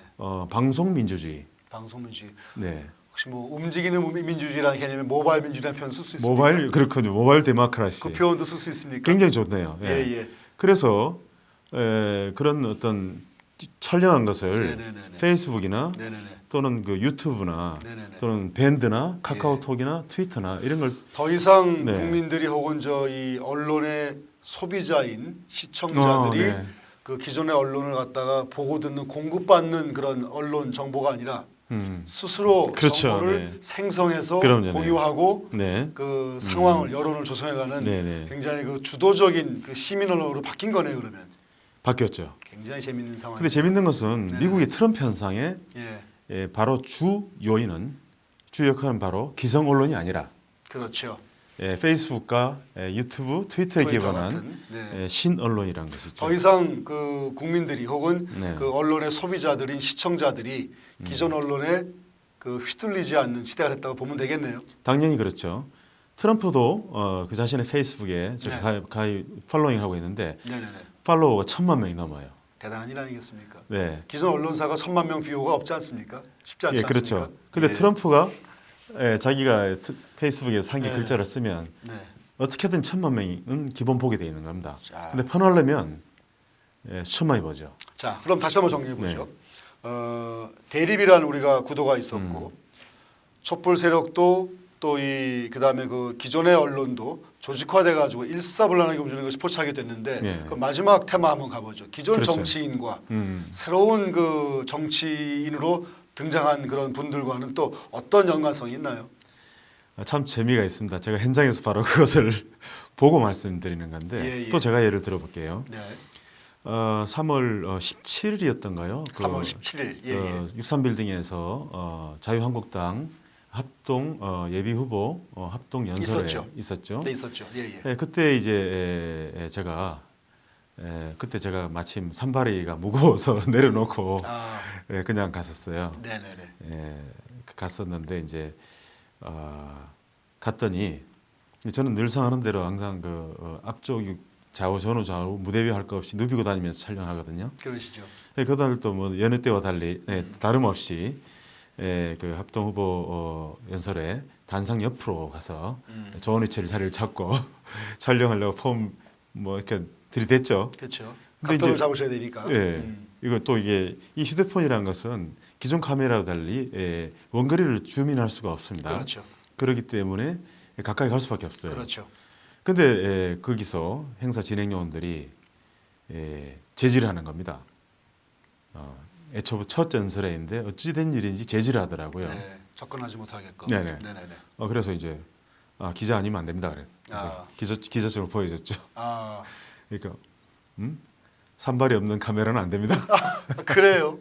방송 민주주의. 방송 민주주의. 네. 혹시 뭐 움직이는 민주주의라는 개념에 모바일 민주주의라는 표현 쓸 수 있습니까? 모바일 그렇군요. 모바일 데모크라시. 그 표현도 쓸 수 있습니까? 굉장히 좋네요. 예. 예, 예. 그래서 그런 어떤 촬영한 것을 네네네네. 페이스북이나 네네네. 또는 그 유튜브나 네네네. 또는 밴드나 카카오톡이나 트위터나 이런 걸 더 이상 네. 국민들이 혹은 저이 언론의 소비자인 시청자들이 네. 그 기존의 언론을 갖다가 보고 듣는 공급받는 그런 언론 정보가 아니라 스스로 그렇죠. 정보를 네. 생성해서 그럼요. 네. 공유하고 네. 그 상황을 여론을 조성해가는 네, 네. 굉장히 그 주도적인 그 시민 언론으로 바뀐 거네요. 그러면 바뀌었죠. 굉장히 재밌는 상황. 근데 재밌는 것은 네네. 미국의 트럼프 현상의 예, 바로 주 요인은 주 역할은 바로 기성 언론이 아니라 그렇죠. 페이스북과 유튜브, 트위터에 트위터 기반한 같은, 네. 신 언론이라는 것이죠. 더 이상 그 국민들이 혹은 네. 그 언론의 소비자들인 시청자들이 기존 언론에 그 휘둘리지 않는 시대가 됐다고 보면 되겠네요. 당연히 그렇죠. 트럼프도 그 자신의 페이스북에 제가 네. 가입 팔로잉 하고 있는데 네네네. 팔로워가 1,000만 명이 넘어요. 대단한 일 아니겠습니까? 네, 기존 언론사가 1,000만 명 비호가 없지 않습니까? 쉽지 않지 예, 그렇죠. 않습니까? 근데 예. 트럼프가 자기가 페이스북에 상기 네. 글자를 쓰면 네. 어떻게든 1,000만 명은 기본 보게 돼 있는 겁니다. 자. 근데 퍼나려면 수천만이 보죠. 자, 그럼 다시 한번 정리해 보죠. 네. 대립이라는 우리가 구도가 있었고 촛불 세력도 또 이 그다음에 그 기존의 언론도 조직화돼 가지고 일사불란하게 움직이는 것이 포착이 됐는데 네. 그 마지막 테마 한번 가보죠. 기존 그렇죠. 정치인과 새로운 그 정치인으로 등장한 그런 분들과는 또 어떤 연관성이 있나요? 참 재미가 있습니다. 제가 현장에서 바로 그것을 보고 말씀드리는 건데 예, 예. 또 제가 예를 들어볼게요. 네. 3월 17일이었던가요? 3월 17일. 예, 예. 63빌딩에서 자유한국당 합동 예비 후보 합동 연설회 있었죠. 네, 있었죠. 예, 예. 예, 그때 이제 제가 그때 제가 마침 산발이가 무거워서 내려놓고 아, 그냥 갔었어요. 네, 네, 네. 갔었는데 이제 갔더니 저는 늘상 하는 대로 항상 그 앞쪽이 좌우 전후 좌우 무대 위 할 거 없이 누비고 다니면서 촬영하거든요. 그러시죠. 그날도 뭐 여느 때와 달리 다름없이 그 합동 후보 연설에 단상 옆으로 가서 좋은 위치를 자리를 잡고 촬영하려고 폼 뭐 이렇게 들이댔죠. 그렇죠. 근데 각도를 이제- 잡으셔야 되니까. 예. 이거 또 이게 이 휴대폰이라는 것은 기존 카메라와 달리 원거리를 줌인할 수가 없습니다. 그렇죠. 그렇기 때문에 가까이 갈 수밖에 없어요. 그렇죠. 근데 거기서 행사 진행 요원들이 제지를 하는 겁니다. 애초부터 첫 전설회인데 어찌된 일인지 제지를 하더라고요. 네, 접근하지 못하게끔. 네네. 네네네. 그래서 이제 기자 아니면 안 됩니다. 그래서 이제 기자증을 보여줬죠. 아, 그러니까 산발이 없는 카메라는 안 됩니다. 그래요.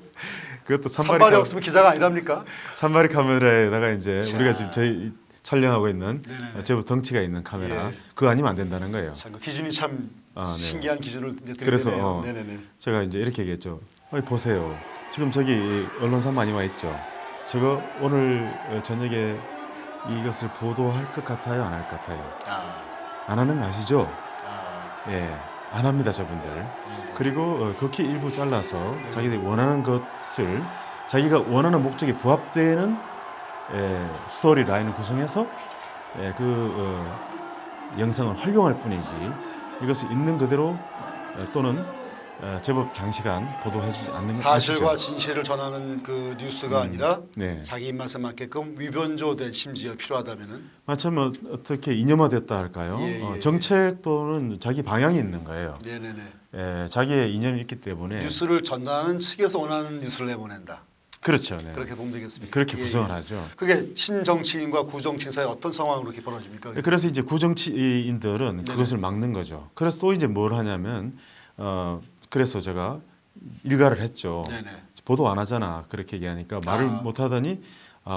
그것도 산발이 없으면 기자가 아니랍니까? 산발이 카메라에다가 이제 자. 우리가 지금 저희 촬영하고 있는 네네네. 제법 덩치가 있는 카메라 예. 그거 아니면 안 된다는 거예요. 참, 그 기준이 참 네. 신기한 기준을 이제 그래서, 들이대네요. 네네네. 제가 이제 이렇게 얘기했죠. 보세요. 지금 저기 언론사 많이 와 있죠. 저거 오늘 저녁에 이것을 보도할 것 같아요, 안 할 것 같아요? 아, 안 하는 거 아시죠? 아, 예, 안 합니다, 저분들. 네네. 그리고 극히 일부 잘라서 자기들이 원하는 것을 자기가 원하는 목적에 부합되는 스토리 라인을 구성해서 영상을 활용할 뿐이지 이것을 있는 그대로 또는 제법 장시간 보도해주지 않는 거 사실과 아시죠? 진실을 전하는 그 뉴스가 아니라 네. 자기 입맛에 맞게끔 위변조된 심지어 필요하다면은 마침 어떻게 이념화됐다 할까요? 예, 예, 정책 또는 자기 방향이 있는 거예요. 네네네. 자기의 이념이 있기 때문에 뉴스를 전달하는 측에서 원하는 뉴스를 내보낸다. 그렇죠. 네. 그렇게 보면 되겠습니까? 그렇게 예, 구성을 예. 하죠. 그게 신정치인과 구정치인 사이 어떤 상황으로 이렇게 벌어집니까? 그래서 이제 구정치인들은 그것을 막는 거죠. 그래서 또 이제 뭘 하냐면 그래서 제가 일가를 했죠. 네네. 보도 안 하잖아. 그렇게 얘기하니까 말을 못 하더니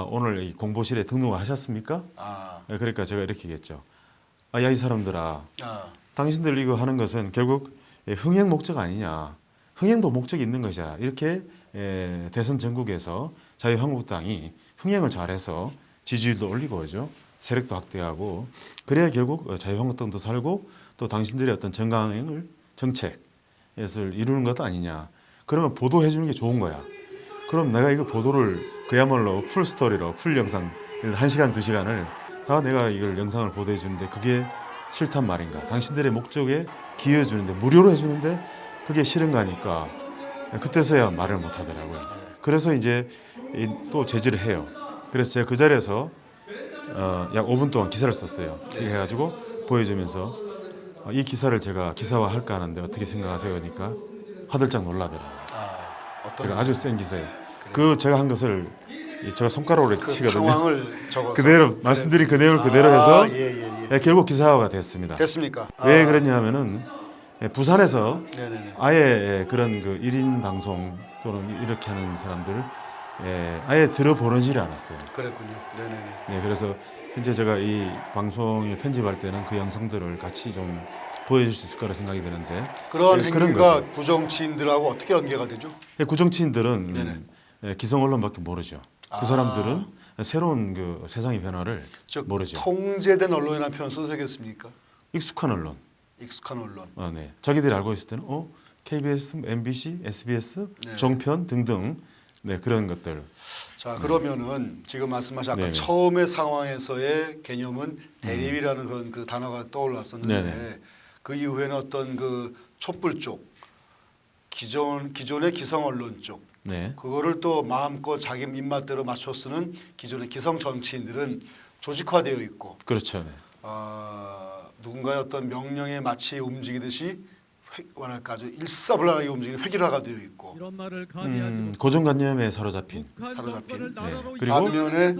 오늘 이 공보실에 등록하셨습니까? 아, 그러니까 제가 이렇게 얘기했죠. 야 이 사람들아, 아, 당신들 이거 하는 것은 결국 흥행 목적 아니냐. 흥행도 목적이 있는 것이야. 이렇게 대선 전국에서 자유한국당이 흥행을 잘해서 지지율도 올리고 오죠. 세력도 확대하고 그래야 결국 자유한국당도 살고 또 당신들의 어떤 정강을 정책을 이루는 것 아니냐. 그러면 보도해 주는 게 좋은 거야. 그럼 내가 이거 보도를 그야말로 풀 스토리로 풀 영상 1시간 2시간을 다 내가 이걸 영상을 보도해 주는데 그게 싫단 말인가. 당신들의 목적에 기여해 주는데 무료로 해 주는데 그게 싫은 거니까 그때서야 말을 못 하더라고요. 그래서 이제 또 제지를 해요. 그래서 제가 그 자리에서 약 5분 동안 기사를 썼어요. 이렇게 해가지고 보여주면서 이 기사를 제가 기사화 할까 하는데 어떻게 생각하세요? 그러니까 화들짝 놀라더라고요. 어떤 제가 아주 센 기사예요. 그 제가 한 것을 제가 손가락으로 그 치거든요. 상황을 적어서 그대로 말씀드린 그 내용을 그대로 해서 예, 예, 예. 결국 기사화가 됐습니다. 됐습니까? 왜 그랬냐면은 부산에서 네네네. 아예 그런 그 1인 방송 또는 이렇게 하는 사람들 아예 들어보지를 않았어요. 그랬군요. 네네네. 네, 그래서 현재 제가 이 방송을 편집할 때는 그 영상들을 같이 좀 보여줄 수 있을 거라 생각이 드는데 그런 그런 행위가 거죠. 구정치인들하고 어떻게 연계가 되죠? 구정치인들은 네네. 기성 언론밖에 모르죠. 아. 그 사람들은 새로운 그 세상의 변화를 즉 모르죠. 통제된 언론이라는 표현 써도 되겠습니까? 익숙한 언론. 익숙한 언론. 네. 자기들이 알고 있을 때는 KBS, MBC, SBS, 네. 종편 등등 네, 그런 것들. 자 그러면은 지금 말씀하신 아까 네네. 처음의 상황에서의 개념은 대립이라는 그런 그 단어가 떠올랐었는데 네네. 그 이후에는 어떤 그 촛불 쪽 기존의 기성 언론 쪽 네. 그거를 또 마음껏 자기 입맛대로 맞춰 쓰는 기존의 기성 정치인들은 조직화되어 있고 그렇죠. 네. 누군가의 어떤 명령에 마치 움직이듯이 뭐랄까 아주 일사불란하게 움직이는 획일화가 되어 있고 이런 말을 감히하지 고정관념에 사로잡힌. 사로잡힌. 그리고 반면에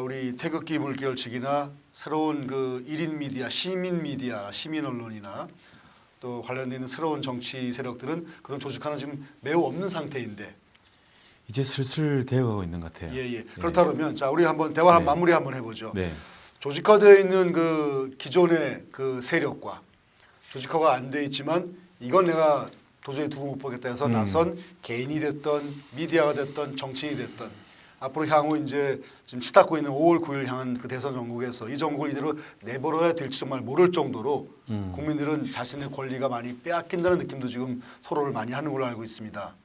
우리 태극기 물결치기나 새로운 그 1인 미디어, 시민 미디어, 시민 언론이나 또 관련돼 있는 새로운 정치 세력들은 그런 조직화는 지금 매우 없는 상태인데 이제 슬슬 되어가고 있는 것 같아요. 예. 그렇다 그러면 자 우리 한번 대화 네. 마무리 한번 해보죠. 네. 조직화되어 있는 그 기존의 그 세력과 조직화가 안 돼 있지만 이건 내가 도저히 두고 못 보겠다 해서 나선 개인이 됐던 미디어가 됐던 정치인이 됐던 앞으로 향후 이제 지금 치닫고 있는 5월 9일 향한 그 대선 전국에서 이 전국을 이대로 내버려야 될지 정말 모를 정도로 국민들은 자신의 권리가 많이 빼앗긴다는 느낌도 지금 토로를 많이 하는 걸로 알고 있습니다.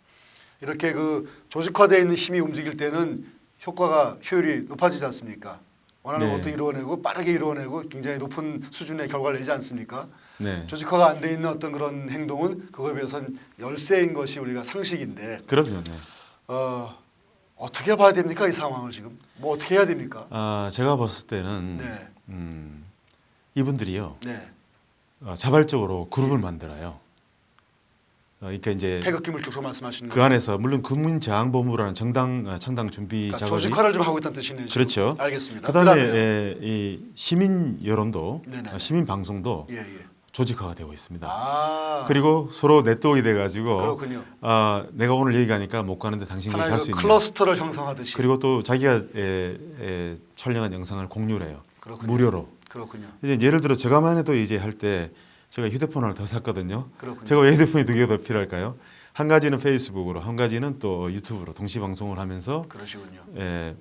이렇게 그 조직화되어 있는 힘이 움직일 때는 효율이 높아지지 않습니까? 원하는 네. 것도 이루어내고 빠르게 이루어내고 굉장히 높은 수준의 결과를 내지 않습니까? 네. 조직화가 안 돼 있는 어떤 그런 행동은 그거에 비해서는 열세인 것이 우리가 상식인데 그럼요. 네. 어떻게 봐야 됩니까 이 상황을 지금 뭐 어떻게 해야 됩니까? 제가 봤을 때는 네, 이분들이요 네. 자발적으로 그룹을 만들어요. 그러니까 이제 태극기 물격으로 말씀하시는 그 거죠? 안에서 물론 국민저항본부라는 정당 창당 준비 그러니까 작업이 조직화를 좀 하고 있다는 뜻이네요. 지금. 그렇죠. 알겠습니다. 그다음에 그다음에요. 이 시민 여론도 네네. 시민 방송도 예. 조직화가 되고 있습니다. 그리고 그리고 서로 네트워크가 돼가지고 그렇군요. 내가 오늘 여기 가니까 못 가는데 당신이 하나의 갈 그 수 있냐. 클러스터를 형성하듯이. 그리고 또 자기가 촬영한 영상을 공유를 해요. 그렇군요. 무료로. 그렇군요. 이제 예를 들어 제가만 해도 이제 할 때 제가 휴대폰 하나 더 샀거든요. 그렇군요. 제가 왜 휴대폰이 두 개가 더 필요할까요? 한 가지는 페이스북으로, 한 가지는 또 유튜브로 동시 방송을 하면서 그러시군요.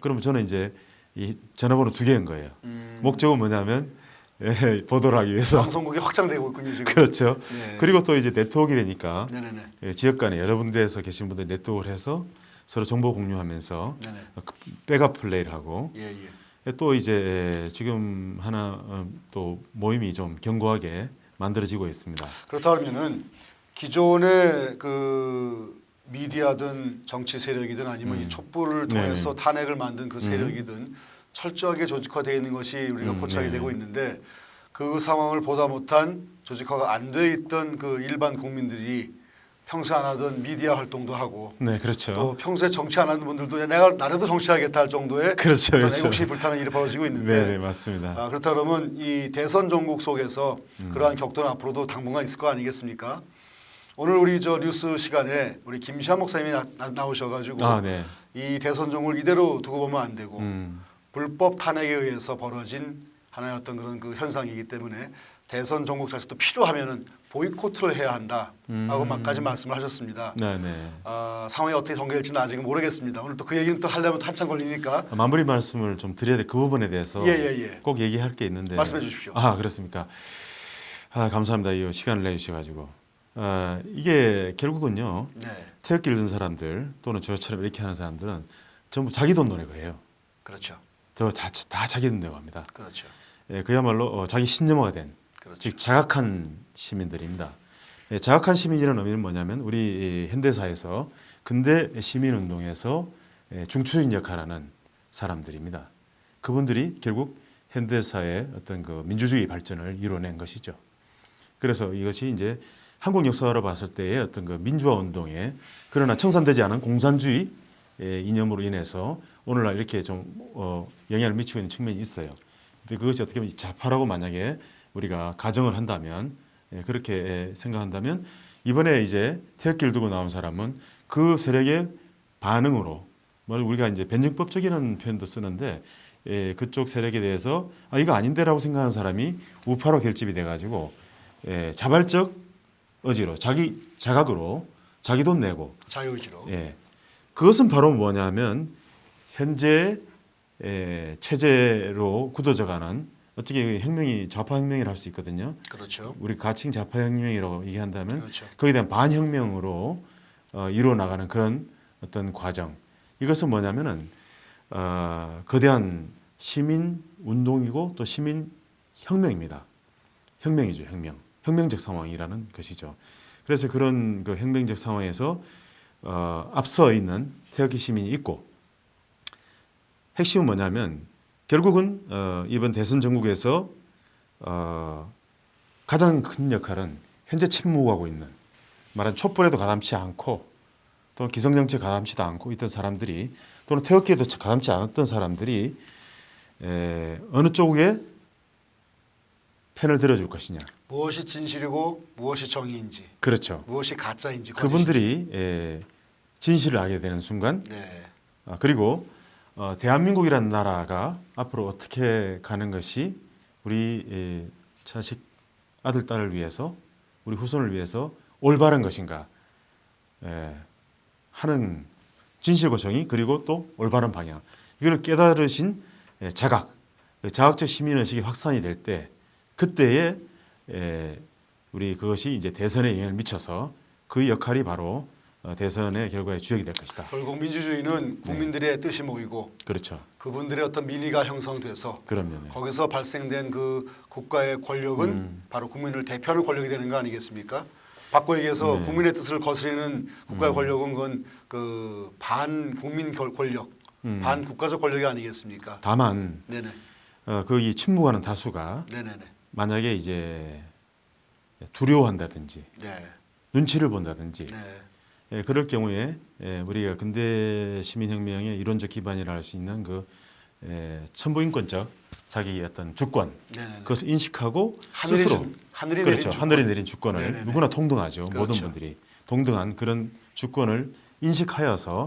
그러면 저는 이제 이 전화번호 두 개인 거예요. 목적은 뭐냐면 보도를 하기 위해서. 방송국이 확장되고 있군요 지금. 그렇죠. 예. 그리고 또 이제 네트워크가 되니까 네네네. 지역 간에 여러 군데에서 계신 분들 네트워크를 해서 서로 정보 공유하면서 네네. 백업 플레이를 하고 예. 또 이제 지금 하나 또 모임이 좀 견고하게 만들어지고 있습니다. 그렇다 그러면은 기존의 그 미디어든 정치 세력이든 아니면 이 촛불을 통해서 네네. 탄핵을 만든 그 세력이든 철저하게 조직화되어 있는 것이 우리가 포착이 네. 되고 있는데 그 상황을 보다 못한 조직화가 안 돼 있던 그 일반 국민들이 평소에 안 하던 미디어 활동도 하고 네, 그렇죠. 또 평소에 정치 안 하는 분들도 내가 나라도 정치하겠다 할 정도의 그렇죠, 어떤 그렇죠. 애국심이 불타는 일이 벌어지고 있는데 네, 맞습니다. 그렇다 그러면 이 대선 전국 속에서 그러한 격돌은 앞으로도 당분간 있을 거 아니겠습니까? 오늘 우리 저 뉴스 시간에 우리 김시한 목사님이 나오셔가지고 네. 이 대선 전국을 이대로 두고 보면 안 되고 불법 탄핵에 의해서 벌어진 하나의 어떤 그런 그 현상이기 때문에 대선 전국 자체도 필요하면은 보이콧을 해야 한다라고 막까지 말씀을 하셨습니다. 네. 상황이 어떻게 전개될지는 아직은 모르겠습니다. 오늘 또 그 얘기는 또 하려면 또 한참 걸리니까 마무리 말씀을 좀 드려야 돼. 그 부분에 대해서 예. 꼭 얘기할 게 있는데 말씀해 주십시오. 그렇습니까? 감사합니다. 이 시간을 내주셔가지고 이게 결국은요. 네, 태극기를 든 사람들 또는 저처럼 이렇게 하는 사람들은 전부 자기 돈 내고 해요. 그렇죠, 다 자기 돈 내고 합니다. 그렇죠, 그야말로 자기 신념화가 된, 그렇죠. 즉 자각한 시민들입니다. 자각한 시민이라는 의미는 뭐냐면 우리 현대사에서 근대 시민운동에서 중추적인 역할을 하는 사람들입니다. 그분들이 결국 현대사의 어떤 그 민주주의 발전을 이뤄낸 것이죠. 그래서 이것이 이제 한국 역사로 봤을 때의 어떤 그 민주화 운동에 그러나 청산되지 않은 공산주의 이념으로 인해서 오늘날 이렇게 좀 영향을 미치고 있는 측면이 있어요. 근데 그것이 어떻게 보면 좌파라고 만약에 우리가 가정을 한다면 그렇게 생각한다면 이번에 이제 태극기를 들고 나온 사람은 그 세력의 반응으로 뭐 우리가 이제 변증법적이라는 표현도 쓰는데 그쪽 세력에 대해서 이거 아닌데라고 생각하는 사람이 우파로 결집이 돼가지고 자발적 의지로 자기 자각으로 자기 돈 내고 자유의지로. 그것은 바로 뭐냐면 현재 체제로 굳어져가는 어떻게 혁명이 좌파 혁명이라 할 수 있거든요. 그렇죠. 우리 가칭 좌파 혁명이라고 얘기한다면 그렇죠. 거기에 대한 반혁명으로 이루어 나가는 그런 어떤 과정. 이것은 뭐냐면은 거대한 시민 운동이고 또 시민 혁명입니다. 혁명이죠, 혁명. 혁명적 상황이라는 것이죠. 그래서 그런 그 혁명적 상황에서 앞서 있는 태극기 시민이 있고 핵심은 뭐냐면 결국은 이번 대선 전국에서 가장 큰 역할은 현재 침묵하고 있는 말한 촛불에도 가담치 않고 또 기성정치에 가담치도 않고 있던 사람들이 또는 태극기에도 가담치 않았던 사람들이 어느 쪽에 편을 들어줄 것이냐. 무엇이 진실이고 무엇이 정의인지, 그렇죠. 무엇이 가짜인지 그분들이 진실을 알게 되는 순간 네. 그리고 대한민국이라는 나라가 앞으로 어떻게 가는 것이 우리 자식 아들 딸을 위해서 우리 후손을 위해서 올바른 것인가 하는 진실과 정의 그리고 또 올바른 방향 이걸 깨달으신 자각적 시민의식이 확산이 될 때 그때에 우리 그것이 이제 대선에 영향을 미쳐서 그 역할이 바로 대선의 결과의 주역이 될 것이다. 결국 민주주의는 국민들의 뜻이 모이고 그렇죠. 그분들의 어떤 민의가 형성돼서 그럼요. 네. 거기서 발생된 그 국가의 권력은 바로 국민을 대표하는 권력이 되는 거 아니겠습니까? 바꿔 얘기해서 국민의 뜻을 거스르는 국가의 권력은 그건 그 반국민 권력, 반국가적 권력이 아니겠습니까? 다만 네네. 거기 침묵하는 다수가 네네네. 만약에 이제 두려워한다든지 네. 눈치를 본다든지 네. 그럴 경우에 우리가 근대 시민혁명의 이론적 기반이라 할 수 있는 그 천부인권적 자기의 어떤 주권 네네네. 그것을 인식하고 하늘이 스스로 하늘이 그렇죠. 내린 주권. 하늘이 내린 주권을 네네네. 누구나 통등하죠. 그렇죠. 모든 분들이 동등한 그런 주권을 인식하여서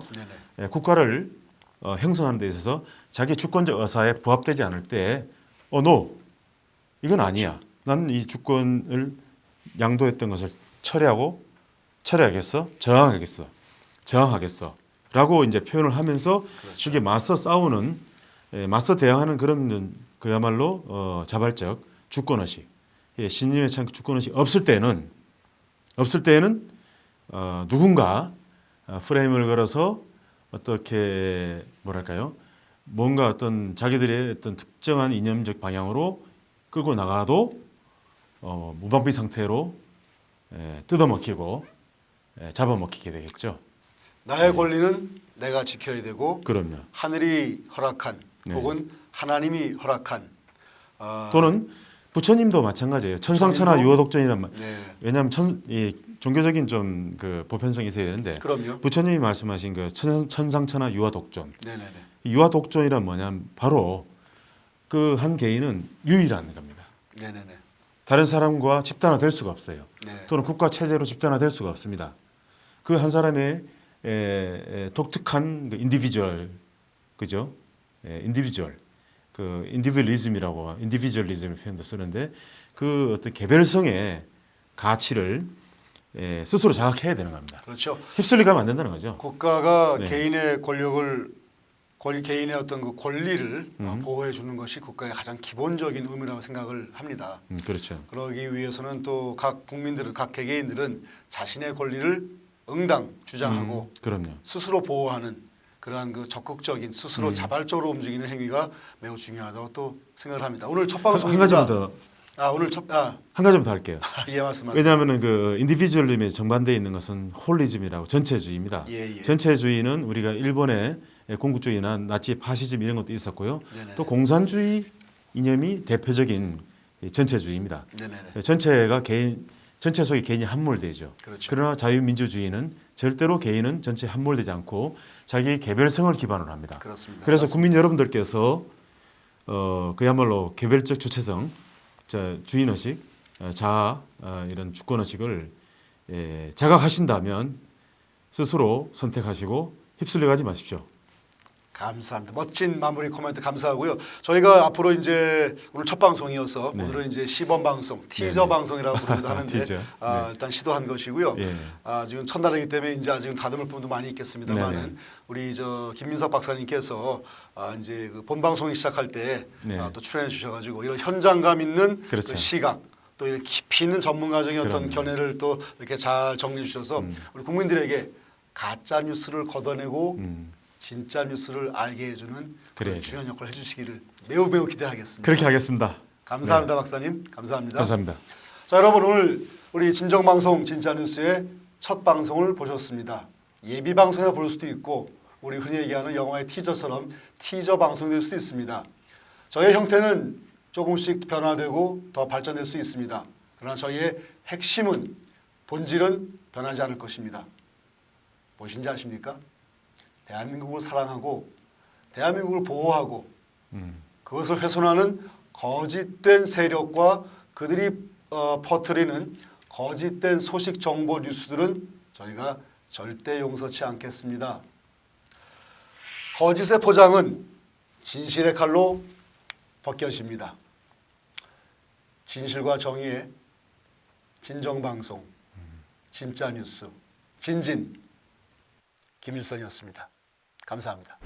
네네. 국가를 형성하는 데 있어서 자기 주권적 의사에 부합되지 않을 때 no 이건 아니야. 난 이 주권을 양도했던 것을 철회하겠어? 저항하겠어. 라고 이제 표현을 하면서 그렇죠. 그게 맞서 싸우는 맞서 대항하는 그런 그야말로 자발적 주권의식 신념에 찬 주권의식 없을 때는 누군가 프레임을 걸어서 어떻게 뭐랄까요 뭔가 어떤 자기들의 어떤 특정한 이념적 방향으로 끌고 나가도 무방비 상태로 뜯어먹히고 잡아먹히게 되겠죠. 나의 권리는 내가 지켜야 되고 그럼요. 하늘이 허락한 네. 혹은 하나님이 허락한 또는 부처님도 마찬가지예요. 천상천하 부처님도? 유아독존이란 말. 네. 왜냐하면 종교적인 좀 그 보편성이 있어야 되는데 그럼요. 부처님이 말씀하신 그 천상천하 유아독존. 네네네. 유아독존이란 뭐냐면 바로 그 한 개인은 유일한 겁니다. 네네네. 다른 사람과 집단화될 수가 없어요. 네. 또는 국가 체제로 집단화될 수가 없습니다. 그 한 사람의 독특한 그 인디비주얼 그죠? 인디비주얼 그 인디비주얼리즘이라고 인디비주얼리즘의 표현도 쓰는데 그 어떤 개별성의 가치를 스스로 자각해야 되는 겁니다. 그렇죠. 휩쓸려 가면 안 된다는 거죠. 국가가 네. 개인의 개인의 어떤 그 권리를 보호해 주는 것이 국가의 가장 기본적인 의무라고 생각을 합니다. 그렇죠. 그러기 위해서는 또 각 국민들은 각 개개인들은 자신의 권리를 응당 주장하고 그럼요. 스스로 보호하는 그러한 그 적극적인 스스로 자발적으로 움직이는 행위가 매우 중요하다고 또 생각을 합니다. 오늘 첫 한 방송입니다. 가지만 더 한 가지만 더 할게요. 예 말씀하세요. 왜냐하면은 그 인디비주얼즘에 정반대에 있는 것은 홀리즘이라고 전체주의입니다. 예, 예. 전체주의는 우리가 일본의 공국주의나 나치 파시즘 이런 것도 있었고요. 네네네. 또 공산주의 이념이 대표적인 전체주의입니다. 네네네. 전체 속에 개인이 함몰되죠. 그렇죠. 그러나 자유민주주의는 절대로 개인은 전체에 함몰되지 않고 자기의 개별성을 기반으로 합니다. 그렇습니다. 그래서 맞습니다. 국민 여러분들께서 그야말로 개별적 주체성, 주인의식, 자아 이런 주권 의식을 자각하신다면 스스로 선택하시고 휩쓸려 가지 마십시오. 감사합니다. 멋진 마무리 코멘트 감사하고요. 저희가 앞으로 이제 오늘 첫 방송이어서 네. 오늘은 이제 시범 방송, 티저 네네. 방송이라고 부르기도 하는데 티저. 네. 일단 시도한 것이고요. 예. 지금 첫날이기 때문에 이제 아직은 다듬을 부분도 많이 있겠습니다만은 네네. 우리 저 김민석 박사님께서 이제 그 본 방송이 시작할 때 네. 또 출연해 주셔가지고 이런 현장감 있는 그렇죠. 그 시각 또 이런 깊이 있는 전문가적인 어떤 그럼요. 견해를 또 이렇게 잘 정리해 주셔서 우리 국민들에게 가짜 뉴스를 걷어내고 진짜 뉴스를 알게 해주는 그런 그래야죠. 중요한 역할을 해주시기를 매우 기대하겠습니다. 그렇게 하겠습니다. 감사합니다, 박사님. 감사합니다. 감사합니다. 자, 여러분 오늘 우리 진정방송 진짜뉴스의 첫 방송을 보셨습니다. 예비 방송이라 볼 수도 있고 우리 흔히 얘기하는 영화의 티저처럼 티저 방송이 될 수도 있습니다. 저의 형태는 조금씩 변화되고 더 발전될 수 있습니다. 그러나 저희의 핵심은 본질은 변하지 않을 것입니다. 무엇인지 아십니까? 대한민국을 사랑하고 대한민국을 보호하고 그것을 훼손하는 거짓된 세력과 그들이 퍼뜨리는 거짓된 소식 정보 뉴스들은 저희가 절대 용서치 않겠습니다. 거짓의 포장은 진실의 칼로 벗겨집니다. 진실과 정의의 진정방송 진짜뉴스 진진 김일성이었습니다. 감사합니다.